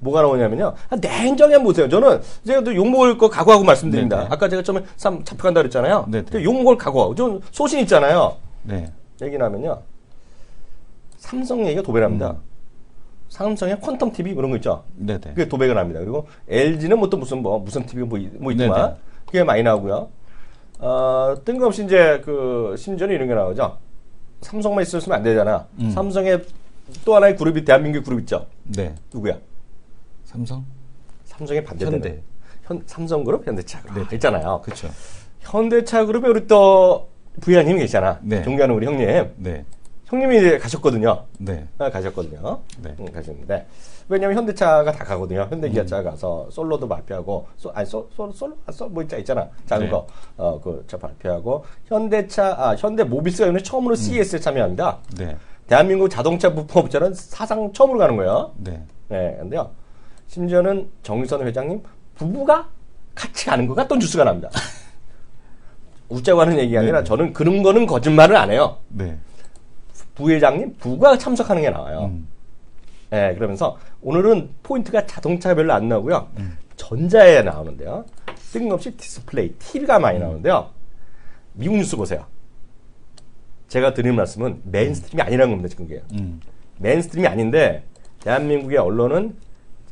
뭐가 나오냐면요. 냉정히 한번 보세요. 저는 제가 또 욕먹을 거 각오하고 말씀드립니다. 네네. 아까 제가 처음에 잡혀간다 그랬잖아요. 네네. 욕먹을 각오하고. 좀 소신 있잖아요. 네. 얘기 나면요. 삼성 얘기가 도배를 합니다. 삼성의 퀀텀 TV 그런 거 있죠. 네네. 그게 도배가 납니다. 그리고 LG는 뭐 또 무슨 TV 뭐 있지만 네네. 그게 많이 나오고요. 뜬금없이 이제 심지어는 이런 게 나오죠. 삼성만 있었으면 안 되잖아. 삼성의 또 하나의 그룹이 대한민국 그룹 있죠. 네. 누구야? 삼성? 삼성의 반대되는 현대. 삼성그룹, 현대차 그룹 있잖아요. 그렇죠. 현대차 그룹에 우리 또 부회장님이 계시잖아. 네. 존경하는 우리 형님. 네. 형님이 이제 가셨거든요. 네. 가셨거든요. 네. 가셨는데 왜냐면 현대차가 다 가거든요. 현대기아차 가서 솔로도 발표하고 뭐 있잖아. 작은 네. 거 차 발표하고 현대모비스가 이번에 처음으로 CES에 참여합니다. 네. 대한민국 자동차 부품업체는 사상 처음으로 가는 거예요. 네. 네, 근데요. 심지어는 정유선 회장님 부부가 같이 가는 것 같던 뉴스가 납니다. 웃자고 하는 얘기가 아니라 저는 그런 거는 거짓말을 안 해요. 네. 부회장님 부부가 참석하는 게 나와요. 네, 그러면서 오늘은 포인트가 자동차 별로 안 나오고요. 전자에 나오는데요. 뜬금없이 디스플레이, TV가 많이 나오는데요. 미국 뉴스 보세요. 제가 드리는 말씀은 메인스트림이 아니라는 겁니다. 지금 그게. 메인스트림이 아닌데 대한민국의 언론은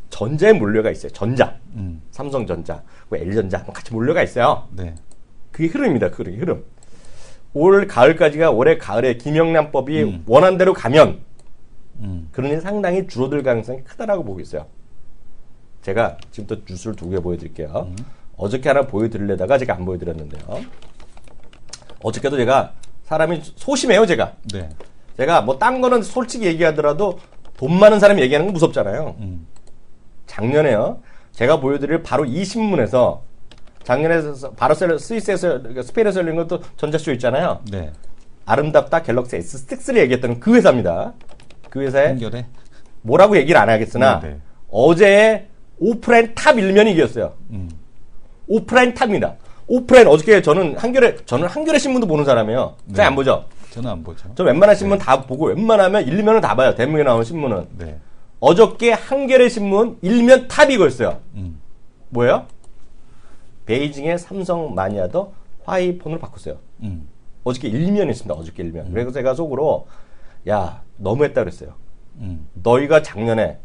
전자에 몰려가 있어요. 전자. 삼성전자, LG전자 같이 몰려가 있어요. 네. 그게 흐름입니다. 그게 흐름. 올 가을까지가 올해 가을에 김영란법이 원한대로 가면 그런 일이 상당히 줄어들 가능성이 크다라고 보고 있어요. 제가 지금 또 뉴스를 2개 보여드릴게요. 어저께 하나 보여드리려다가 제가 안 보여드렸는데요. 어저께도 제가 사람이 소심해요. 제가 뭐 딴 거는 솔직히 얘기하더라도 돈 많은 사람이 얘기하는 건 무섭잖아요. 작년에요. 제가 보여드릴 바로 이 신문에서 작년에 바로 스위스에서 스페인에서 열린 것도 전자쇼 있잖아요. 네. 아름답다 갤럭시 S6를 얘기했던 그 회사입니다. 그 회사에 한결에? 뭐라고 얘기를 안 하겠으나 네. 어제 오프라인 탑 1면이 이겼어요. 오프라인 탑입니다. 오프라인 어저께 저는 한겨레 신문도 보는 사람이에요. 네. 잘 안 보죠? 저는 안 보죠. 저 웬만한 신문 다 보고 웬만하면 1면은 다 봐요. 대목에 나오는 신문은. 네. 어저께 한겨레 신문 1면 탑이 이거였어요. 뭐예요? 베이징의 삼성 마니아도 화이폰으로 바꿨어요. 어저께 1면이 있습니다. 어저께 1면. 그래서 제가 속으로 야 너무했다 그랬어요. 너희가 작년에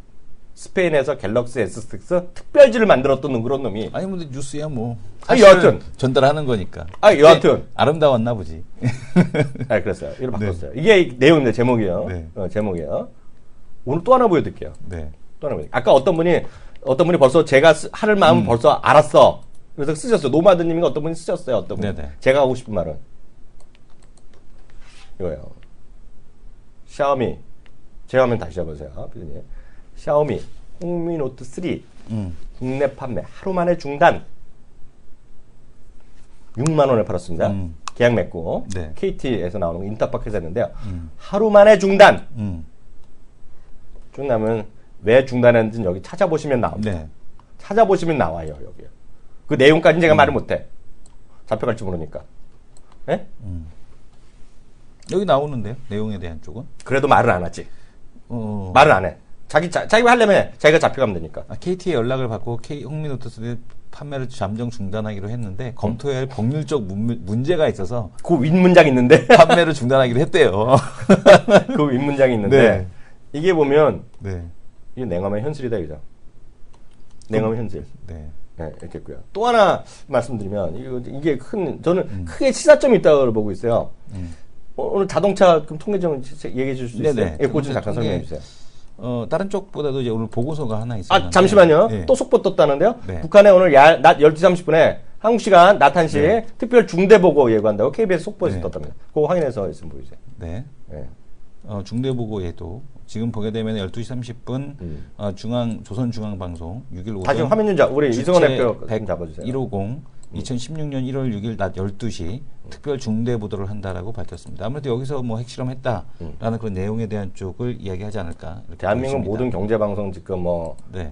스페인에서 갤럭시 S6 특별지를 만들었던 그런 놈이 아니 근데 뉴스야 뭐. 여하튼 전달하는 거니까. 여하튼 아름다웠나 보지. 그랬어요. 이걸 바꿨어요. 이게 내용인데 제목이에요. 네. 제목이에요. 오늘 또 하나 보여드릴게요. 네. 또 하나 보여드릴게요. 아까 어떤 분이 벌써 제가 할 마음은 벌써 알았어. 그래서 쓰셨어요. 노마드님이 어떤 분이 쓰셨어요. 어떤 분. 네네. 제가 하고 싶은 말은 이거예요. 샤오미. 제 화면 다시 해보세요. 피디님. 샤오미 홍미노트 3 국내 판매 하루 만에 중단. 6만 원에 팔았습니다. 계약 맺고 네. KT에서 나오는 거 인터파크에서 했는데요. 하루 만에 중단. 중단하면 왜 중단했는지 여기 찾아보시면 나옵니다. 네. 찾아보시면 나와요, 여기. 그 내용까지는 제가 말을 못해. 잡혀갈지 모르니까. 예? 여기 나오는데요. 내용에 대한 쪽은. 그래도 말을 안 하지. 어, 말을 안 해. 자기가 하려면 자기가 잡혀가면 되니까. KT의 연락을 받고 홍미노트스의 판매를 잠정 중단하기로 했는데 검토해야 할 법률적 문제가 있어서 그 윗문장 있는데. 판매를 중단하기로 했대요. 그 윗문장이 있는데. 네. 이게 보면, 네. 이게 냉엄의 현실이다, 이죠. 냉엄의 현실. 네. 네, 이렇게 했고요. 또 하나 말씀드리면, 이게 저는 크게 시사점이 있다고 보고 있어요. 오늘 자동차 통계 좀 얘기해 주실 수 있어요? 네네. 예, 그거 좀 잠깐 설명해 주세요. 다른 쪽보다도 이제 오늘 보고서가 하나 있어요. 아, 잠시만요. 네. 또 속보 떴다는데요? 네. 북한에 오늘 낮 12시 30분에 한국 시간 낮 1시 특별 중대보고 예고한다고 KBS 속보에서 네. 떴답니다. 그거 확인해서 있으면 보이세요. 네. 네. 중대보고에도 지금 보게 되면 12시 30분 조선중앙방송 6일 오전 다시 화면 좀 우리 이승원 대표 좀 잡아주세요. 150 2016년 1월 6일 낮 12시 특별 중대 보도를 한다라고 밝혔습니다. 아무래도 여기서 뭐 핵실험했다라는 그런 내용에 대한 쪽을 이야기하지 않을까. 이렇게 대한민국 보입니다. 모든 경제 방송 지금 네.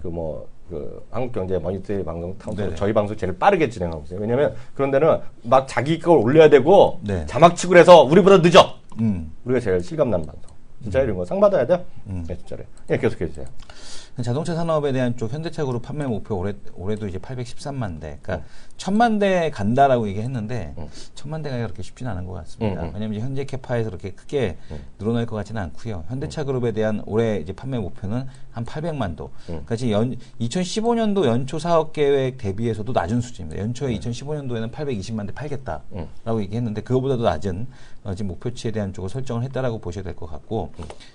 한국 경제 모니터링 방송 네네. 저희 방송 제일 빠르게 진행하고 있어요. 왜냐면 그런 데는 막 자기 걸 올려야 되고 네. 자막치고 해서 우리보다 늦어. 음. 우리가 제일 실감나는 방송. 진짜 이런 거 상 받아야 돼요? 네, 진짜로. 예, 계속해 주세요. 자동차 산업에 대한 쪽 현대차 그룹 판매 목표 올해도 이제 813만 대, 그러니까 1000만 대 간다라고 얘기했는데 1000만 대가 그렇게 쉽지는 않은 것 같습니다. 왜냐하면 이제 현재 캐파에서 그렇게 크게 늘어날 것 같지는 않고요. 현대차 그룹에 대한 올해 이제 판매 목표는 한 800만 도. 그러니까 지금 2015년도 연초 사업 계획 대비해서도 낮은 수준입니다. 연초에 2015년도에는 820만 대 팔겠다라고 얘기했는데 그거보다도 낮은 지금 목표치에 대한 쪽을 설정을 했다라고 보셔야 될 것 같고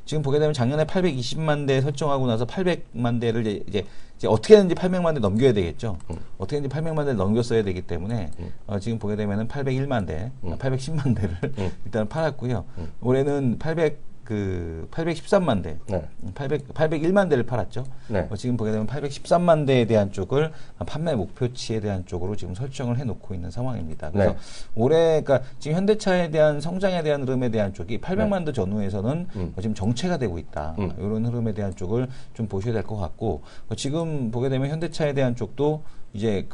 지금 보게 되면 작년에 820만 대 설정하고 나서 800만 대를 이제 어떻게든지 800만 대 넘겨야 되겠죠. 어떻게든지 800만 대를 넘겼어야 되기 때문에 지금 보게 되면은 801만 대, 810만 대를 일단 팔았고요. 올해는 813만 대, 네. 801만 대를 팔았죠. 네. 지금 보게 되면 813만 대에 대한 쪽을 판매 목표치에 대한 쪽으로 지금 설정을 해놓고 있는 상황입니다. 그래서 네. 올해, 그러니까 지금 현대차에 대한 성장에 대한 흐름에 대한 쪽이 800만 대 전후에서는 지금 정체가 되고 있다. 이런 흐름에 대한 쪽을 좀 보셔야 될 것 같고 지금 보게 되면 현대차에 대한 쪽도 이제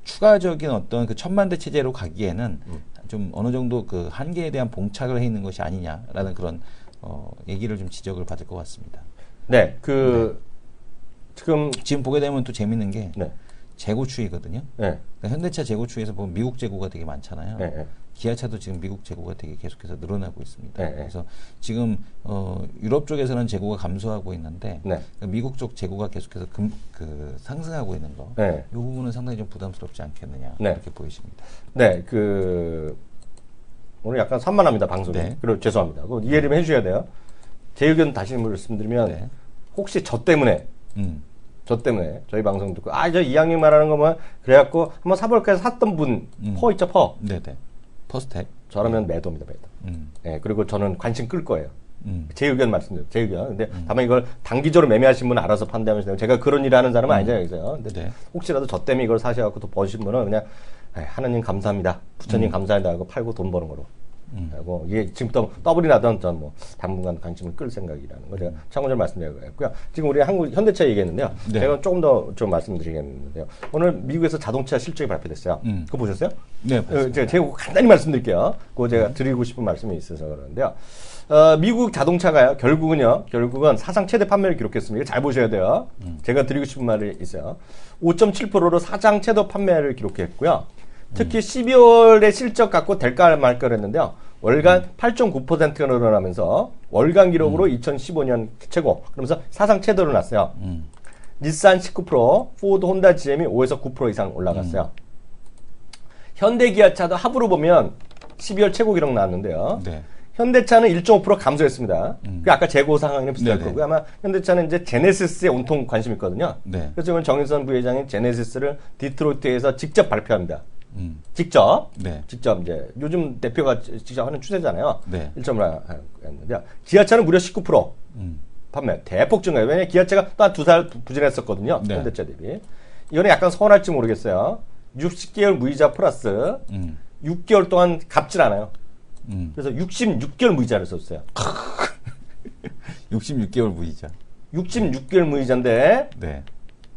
추가적인 어떤 1000만 대 체제로 가기에는 좀 어느 정도 그 한계에 대한 봉착을 해 있는 것이 아니냐라는 그런 얘기를 좀 지적을 받을 것 같습니다. 네, 지금 보게 되면 또 재밌는 게 네. 재고추이거든요. 네. 그러니까 현대차 재고추에서 보면 미국 재고가 되게 많잖아요. 네, 네. 기아차도 지금 미국 재고가 되게 계속해서 늘어나고 있습니다. 네, 그래서 지금 유럽 쪽에서는 재고가 감소하고 있는데 네. 미국 쪽 재고가 계속해서 상승하고 있는 거. 네. 이 부분은 상당히 좀 부담스럽지 않겠느냐 네. 이렇게 보이십니다. 네, 오늘 약간 산만합니다, 방송이. 네. 그리고 죄송합니다. 그거 이해 좀 해주셔야 돼요. 제 의견 다시 말씀드리면, 네. 혹시 저 때문에 저희 방송 듣고, 저 이양님 말하는 거면, 그래갖고 한번 사볼까 해서 샀던 분, 퍼 있죠, 퍼. 네네. 퍼스텍. 저라면 매도입니다, 매도. 네, 그리고 저는 관심 끌 거예요. 제 의견 말씀드려요. 제 의견. 근데 다만 이걸 단기적으로 매매하신 분은 알아서 판단하시면 돼요. 제가 그런 일을 하는 사람은 아니잖아요, 여기서요. 근데 네. 혹시라도 저 때문에 이걸 사셔갖고 또 버신 분은 그냥, 하나님 감사합니다. 부처님 감사합니다 하고 팔고 돈 버는 거로. 하고 이게 지금부터 더블이 나던 전 당분간 관심을 끌 생각이라는 거 제가 참고적으로 말씀드리고요. 지금 우리 한국 현대차 얘기했는데요. 네. 제가 조금 더 좀 말씀드리겠는데요. 오늘 미국에서 자동차 실적이 발표됐어요. 그거 보셨어요? 네, 봤습니다. 제가 간단히 말씀드릴게요. 그거 제가 드리고 싶은 말씀이 있어서 그러는데요. 미국 자동차가요, 결국은 사상 최대 판매를 기록했습니다. 잘 보셔야 돼요. 제가 드리고 싶은 말이 있어요. 5.7%로 사상 최대 판매를 기록했고요. 특히 12월에 실적 갖고 될까 말까 했는데요. 월간 8.9%가 늘어나면서 월간 기록으로 2015년 최고, 그러면서 사상 최대로 났어요. 닛산 19%, 포드, 혼다, GM이 5에서 9% 이상 올라갔어요. 현대, 기아차도 합으로 보면 12월 최고 기록 나왔는데요. 네. 현대차는 1.5% 감소했습니다. 그 아까 재고 상황이랑 비슷할 네네. 거고요. 아마 현대차는 이제 제네시스에 온통 관심이 있거든요. 네. 그래서 오늘 정인선 부회장이 제네시스를 디트로이트에서 직접 발표합니다. 직접 이제 요즘 대표가 직접 하는 추세잖아요. 네. 1.5 했는데 기아차는 무려 19% 판매 대폭 증가해요. 왜냐하면 기아차가 또 한 2살 부진했었거든요. 네. 현대차 대비. 이거는 약간 서운할지 모르겠어요. 60개월 무이자 플러스 6개월 동안 갚질 않아요. 그래서 66개월 무이자를 썼어요. 66개월 무이자. 66개월 무이자인데 네.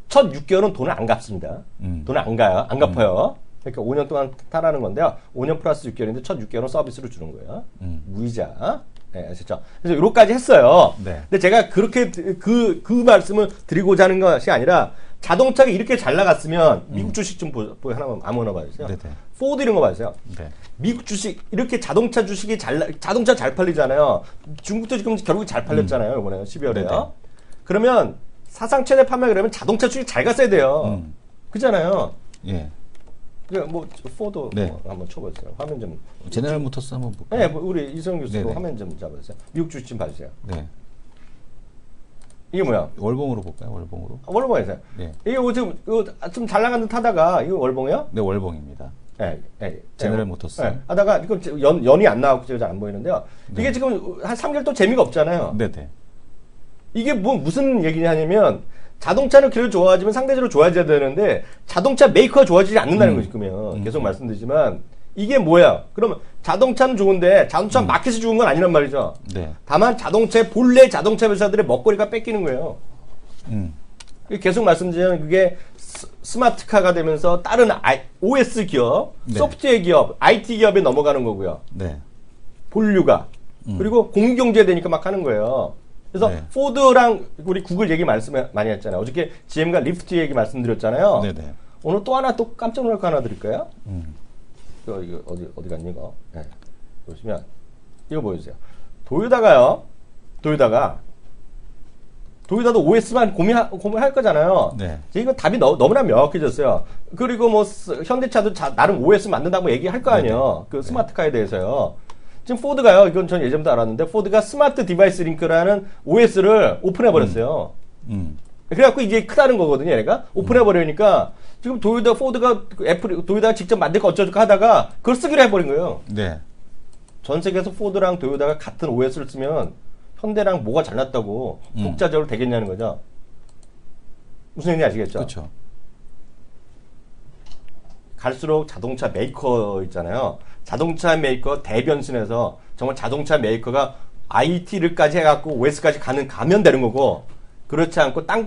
첫 6개월은 돈을 안 갚습니다. 돈을 안 가요. 안 갚아요. 그러니까 5년 동안 타라는 건데요. 5년 플러스 6개월인데 첫 6개월은 서비스로 주는 거예요. 무이자. 네, 아셨죠? 그래서 요렇게까지 했어요. 네. 근데 제가 그렇게 그 말씀을 드리고자 하는 것이 아니라 자동차가 이렇게 잘 나갔으면 미국 주식 좀 하나만 아무거나 봐주세요. 네네. 포드 이런 거 봐주세요. 네. 미국 주식 이렇게 자동차 주식이 자동차 잘 팔리잖아요. 중국도 지금 결국 잘 팔렸잖아요. 이번에 12월에요. 네네. 그러면 사상 최대 판매 그러면 자동차 주식 잘 갔어야 돼요. 그잖아요. 예. 뭐 포드 네. 뭐 한번 쳐보세요. 화면 좀. 제네럴 모터스 한번 볼까요? 네, 뭐 우리 이성 교수도 네네. 화면 좀 잡아주세요. 미국 주식 좀 봐주세요. 네. 이게 뭐야? 월봉으로 볼까요? 월봉으로. 월봉이세요. 네. 이게 좀 잘 나간 듯 하다가 이거 월봉이요? 네, 월봉입니다. 네, 네. 제네럴 모터스. 네. 하다가 이거 연이 안 나와서 잘 안 보이는데요. 이게 지금 한 3개월 또 재미가 없잖아요. 네네. 이게 무슨 얘기냐면 자동차는 그래도 좋아하지만 상대적으로 좋아져야 되는데 자동차 메이커가 좋아지지 않는다는 거지. 그러면 계속 말씀드리지만 이게 뭐야? 그러면 자동차는 좋은데 자동차 마켓이 좋은 건 아니란 말이죠. 네. 다만 자동차 본래 자동차 회사들의 먹거리가 뺏기는 거예요. 계속 말씀드리면 그게 스마트카가 되면서 다른 OS 기업, 네. 소프트웨어 기업, IT 기업에 넘어가는 거고요. 네. 본류가. 그리고 공유경제 되니까 막 하는 거예요. 그래서 네. 포드랑 우리 구글 얘기 말씀 많이 했잖아요. 어저께 GM과 리프트 얘기 말씀드렸잖아요. 네네. 오늘 또 하나 또 깜짝 놀랄 거 하나 드릴까요? 이거 어디 갔니 이거? 네. 보시면 이거 보여주세요. 도요다도 OS만 고민할 거잖아요. 네. 이거 답이 너무나 명확해졌어요. 그리고 뭐 현대차도 나름 OS 만든다고 얘기할 거 아니에요. 그 스마트카에 대해서요. 지금 포드가요. 이건 전 예전부터 알았는데 포드가 스마트 디바이스 링크라는 OS를 오픈해 버렸어요. 그래갖고 이게 크다는 거거든요. 얘가 오픈해 버리니까 지금 포드가 도요다가 직접 만들 거 어쩌고 하다가 그걸 쓰기로 해버린 거예요. 네. 전 세계에서 포드랑 도요다가 같은 OS를 쓰면 현대랑 뭐가 잘났다고 독자적으로 되겠냐는 거죠. 무슨 얘기인지 아시겠죠? 그렇죠. 갈수록 자동차 메이커 있잖아요. 자동차 메이커 대변신해서 정말 자동차 메이커가 IT를까지 해갖고 OS까지 가면 되는 거고, 그렇지 않고 딴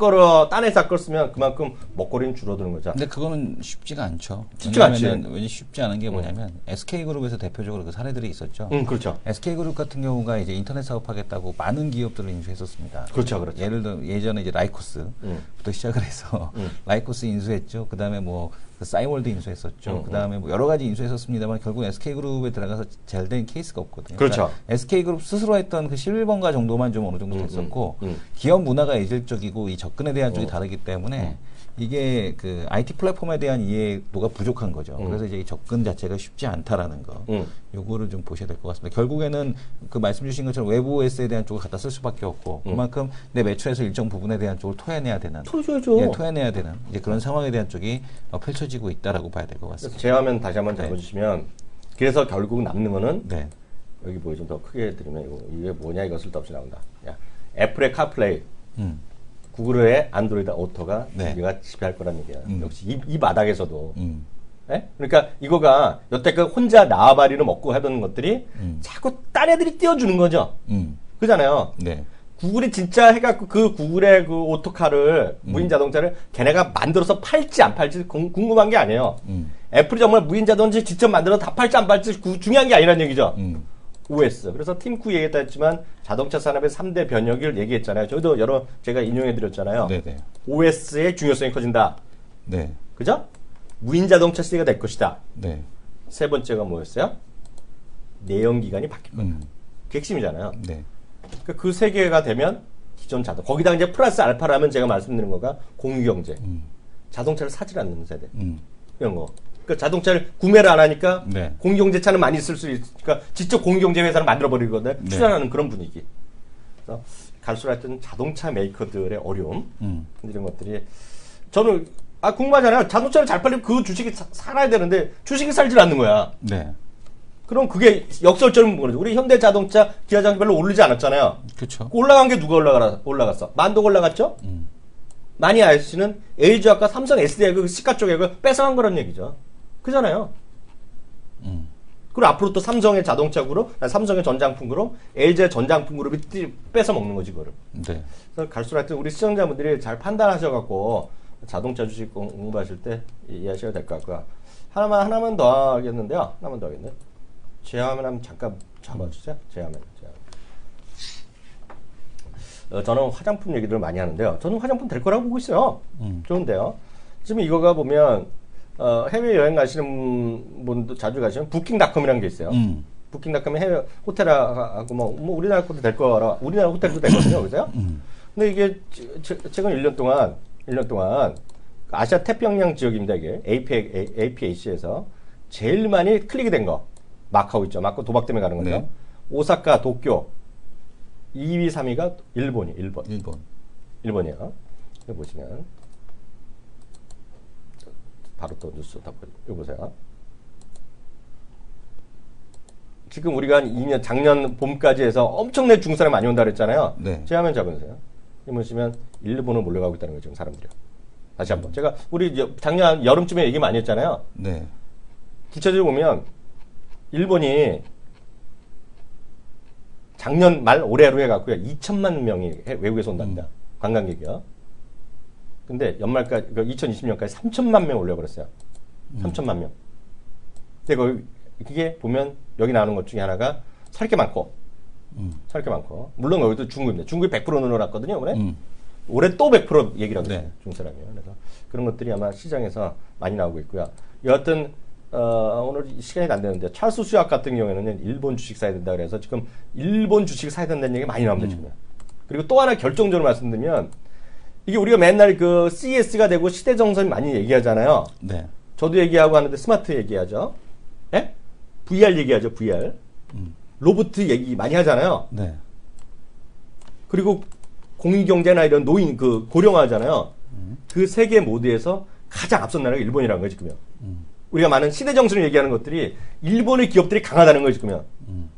회사 걸 쓰면 그만큼 먹거리는 줄어드는 거죠. 근데 그거는 쉽지가 않죠. 쉽지가 않지. 왜냐면 쉽지 않은 게 뭐냐면 SK그룹에서 대표적으로 그 사례들이 있었죠. 그렇죠. SK그룹 같은 경우가 이제 인터넷 사업하겠다고 많은 기업들을 인수했었습니다. 그렇죠, 그렇죠. 예를 들어 예전에 이제 라이코스부터 시작을 해서 라이코스 인수했죠. 그 다음에 뭐 싸이월드 인수했었죠. 그 다음에 뭐 여러 가지 인수했었습니다만 결국 SK그룹에 들어가서 잘 된 케이스가 없거든요. 그렇죠. 그러니까 SK그룹 스스로 했던 그 11번가 정도만 좀 어느 정도 됐었고 기업 문화가 이질적이고 이 접근에 대한 쪽이 다르기 때문에 이게 그 IT 플랫폼에 대한 이해도가 부족한 거죠. 그래서 이제 이 접근 자체가 쉽지 않다라는 거. 요거를 좀 보셔야 될 것 같습니다. 결국에는 그 말씀 주신 것처럼 외부 OS에 대한 쪽을 갖다 쓸 수밖에 없고 그만큼 내 매출에서 일정 부분에 대한 쪽을 토해내야 되는. 토해내야 되는 이제 그런 상황에 대한 쪽이 펼쳐지고 있다라고 봐야 될 것 같습니다. 제 화면 다시 한번 잡아주시면 그래서 결국 남는 거는 네. 여기 보여 좀 더 크게 드리면 이게 뭐냐 이거 쓸데없이 나온다. 야, 애플의 카플레이, 구글의 안드로이드 오토가 네. 우리가 지배할 거란 얘기야. 역시 이 바닥에서도. 네? 그러니까 이거가 여태껏 혼자 나와바리로 먹고 하던 것들이 자꾸 딴 애들이 띄워주는 거죠. 그잖아요. 네. 구글이 진짜 해갖고 그 구글의 그 오토카를 무인 자동차를 걔네가 만들어서 팔지 안 팔지 궁금한 게 아니에요. 애플이 정말 무인 자동차 직접 만들어서 다 팔지 안 팔지 중요한 게 아니란 얘기죠. OS. 그래서 팀쿡 얘기했다 했지만 자동차 산업의 3대 변혁을 얘기했잖아요. 저도 제가 인용해 드렸잖아요. 네네. OS의 중요성이 커진다. 네. 그죠? 무인 자동차 시대가 될 것이다. 네. 세 번째가 뭐였어요? 내연기관이 바뀔 거다. 그게 핵심이잖아요. 네. 그 세 개가 되면 기존 거기다 이제 플러스 알파라면 제가 말씀드리는 거가 공유경제. 자동차를 사질 않는 세대. 이런 거. 그러니까 자동차를 구매를 안 하니까 네. 공유경제차는 많이 쓸 수 있으니까 직접 공유경제 회사를 만들어버리거든요. 네. 출연하는 그런 분위기. 그래서 갈수록 하여튼 자동차 메이커들의 어려움 이런 것들이 저는 궁금하잖아요. 자동차를 잘 팔리면 그 주식이 살아야 되는데 주식이 살질 않는 거야. 네. 그럼 그게 역설적인 거죠. 우리 현대자동차, 기아자동차 별로 오르지 않았잖아요. 그렇죠. 올라간 게 누가 올라갔어? 만도가 올라갔죠? 마니 IC는 LG화학과 삼성 SDI 그 시가 쪽에 그 뺏어간 거란 얘기죠. 그잖아요. 그리고 앞으로 또 삼성의 자동차 그룹, 삼성의 전장품 그룹, LG의 전장품 그룹이 뺏어 먹는 거지, 그거를. 네. 그래서 갈수록 하여튼 우리 시청자분들이 잘 판단하셔갖고 자동차 주식 공부하실 때 이해하셔야 될 것 같고요. 하나만 더 하겠는데요. 하나만 더 하겠네. 제화면 한번 잠깐 잡아주세요. 제화면. 저는 화장품 얘기들을 많이 하는데요. 저는 화장품 될 거라고 보고 있어요. 좋은데요. 지금 이거가 보면 해외 여행 가시는 분도 자주 가시면 부킹닷컴이라는 게 있어요. 부킹닷컴이 해외 호텔하고 뭐 우리나라 것도 될 거라 우리나라 호텔도 되거든요. 그죠? 근데 이게 최근 1년 동안 아시아 태평양 지역입니다. 이게 APAC에서 제일 많이 클릭이 된 거 마카오 있죠. 마카오 도박 때문에 가는 거죠. 네. 오사카, 도쿄 2위, 3위가 일본이에요. 일본이요. 여기 보시면 바로 또 뉴스 다 보세요. 지금 우리가 한 2년 작년 봄까지 해서 엄청나게 중국 사람이 많이 온다 그랬잖아요. 네. 제 화면 잡으세요. 이 보시면 일본으로 몰려가고 있다는 거죠, 지금 사람들이요. 다시 한번 제가 우리 작년 여름쯤에 얘기 많이 했잖아요. 네. 구체적으로 보면 일본이 작년 말 올해로 해갖고요 2천만 명이 외국에서 온답니다. 관광객이요. 근데 연말까지 2020년까지 3천만 명 올려버렸어요. 3천만 명. 근데 그게 보면 여기 나오는 것 중에 하나가 살 게 많고, 물론 여기도 중국입니다. 중국이 100% 늘어났거든요. 이번에 올해 또 100% 얘기를 하고 있어요. 네. 중국 사람이요. 그래서 그런 것들이 아마 시장에서 많이 나오고 있고요. 여하튼 오늘 시간이 안 되는데 찰스 슈왑 같은 경우에는 일본 주식 사야 된다 그래서 지금 일본 주식 사야 된다는 얘기가 많이 나옵니다. 지금. 그리고 또 하나 결정적으로 말씀드리면 이게 우리가 맨날 그 CES가 되고 시대정선이 많이 얘기하잖아요. 네. 저도 얘기하고 하는데 스마트 얘기하죠. 예? VR 얘기하죠. VR. 로봇 얘기 많이 하잖아요. 네. 그리고 공익경제나 이런 노인 고령화하잖아요. 그 세계 모두에서 가장 앞선 나라가 일본이라는 거예요. 지금요. 우리가 많은 시대정신을 얘기하는 것들이 일본의 기업들이 강하다는 거예요. 지금요.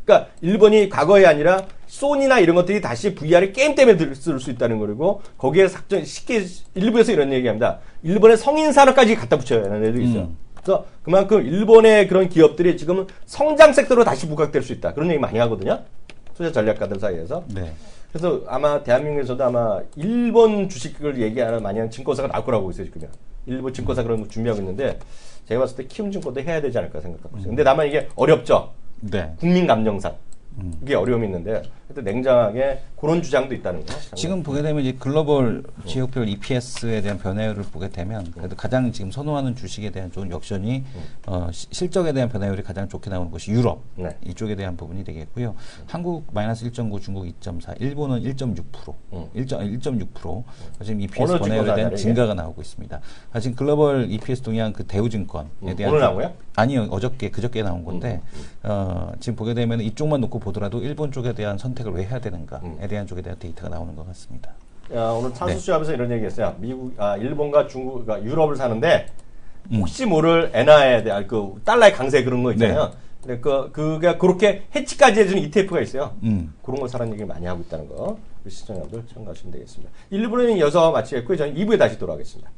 그러니까 일본이 과거에 아니라 소니나 이런 것들이 다시 VR을 게임 때문에 쓸 수 있다는 거고 거기에 쉽게 일부에서 이런 얘기합니다. 일본의 성인 산업까지 갖다 붙여야 하는 애도 있어요. 그래서 그만큼 일본의 그런 기업들이 지금 성장 섹터로 다시 부각될 수 있다. 그런 얘기 많이 하거든요. 투자 전략가들 사이에서. 네. 그래서 아마 대한민국에서도 아마 일본 주식을 얘기하는 많이 하는 증권사가 나올 거라고 보고 있어요. 지금. 일본 증권사 그런 거 준비하고 있는데 제가 봤을 때 키움증권도 해야 되지 않을까 생각하고 있어요. 근데 다만 이게 어렵죠. 네. 국민 감정상. 이게 어려움이 있는데 하여튼 냉정하게 그런 주장도 있다는 거. 지금 보게 되면 이제 글로벌 지역별 EPS에 대한 변화율을 보게 되면 그래도 가장 지금 선호하는 주식에 대한 좋은 역전이 실적에 대한 변화율이 가장 좋게 나오는 것이 유럽 네. 이쪽에 대한 부분이 되겠고요. 한국 마이너스 1.9, 중국 2.4, 일본은 1.6%, 1.6% 지금 EPS 변화율에 대한 증가가 나오고 있습니다. 지금 글로벌 EPS 동향 그 대우증권에 대한 오늘 나오고요? 아니요, 그저께 나온 건데 지금 보게 되면 이쪽만 놓고 보더라도 일본 쪽에 대한 선택을 왜 해야 되는가에 대한 쪽에 대한 데이터가 나오는 것 같습니다. 오늘 찰스 슈왑에서 이런 얘기했어요. 일본과 중국, 유럽을 사는데 혹시 모를 엔화에 대한 그 달러의 강세 그런 거 있잖아요. 네. 그게 그렇게 해치까지 해주는 ETF가 있어요. 그런 걸 사라는 얘기를 많이 하고 있다는 거 우리 시청자분들 참고하시면 되겠습니다. 1부는 여기서 마치겠고요. 저는 2부에 다시 돌아오겠습니다.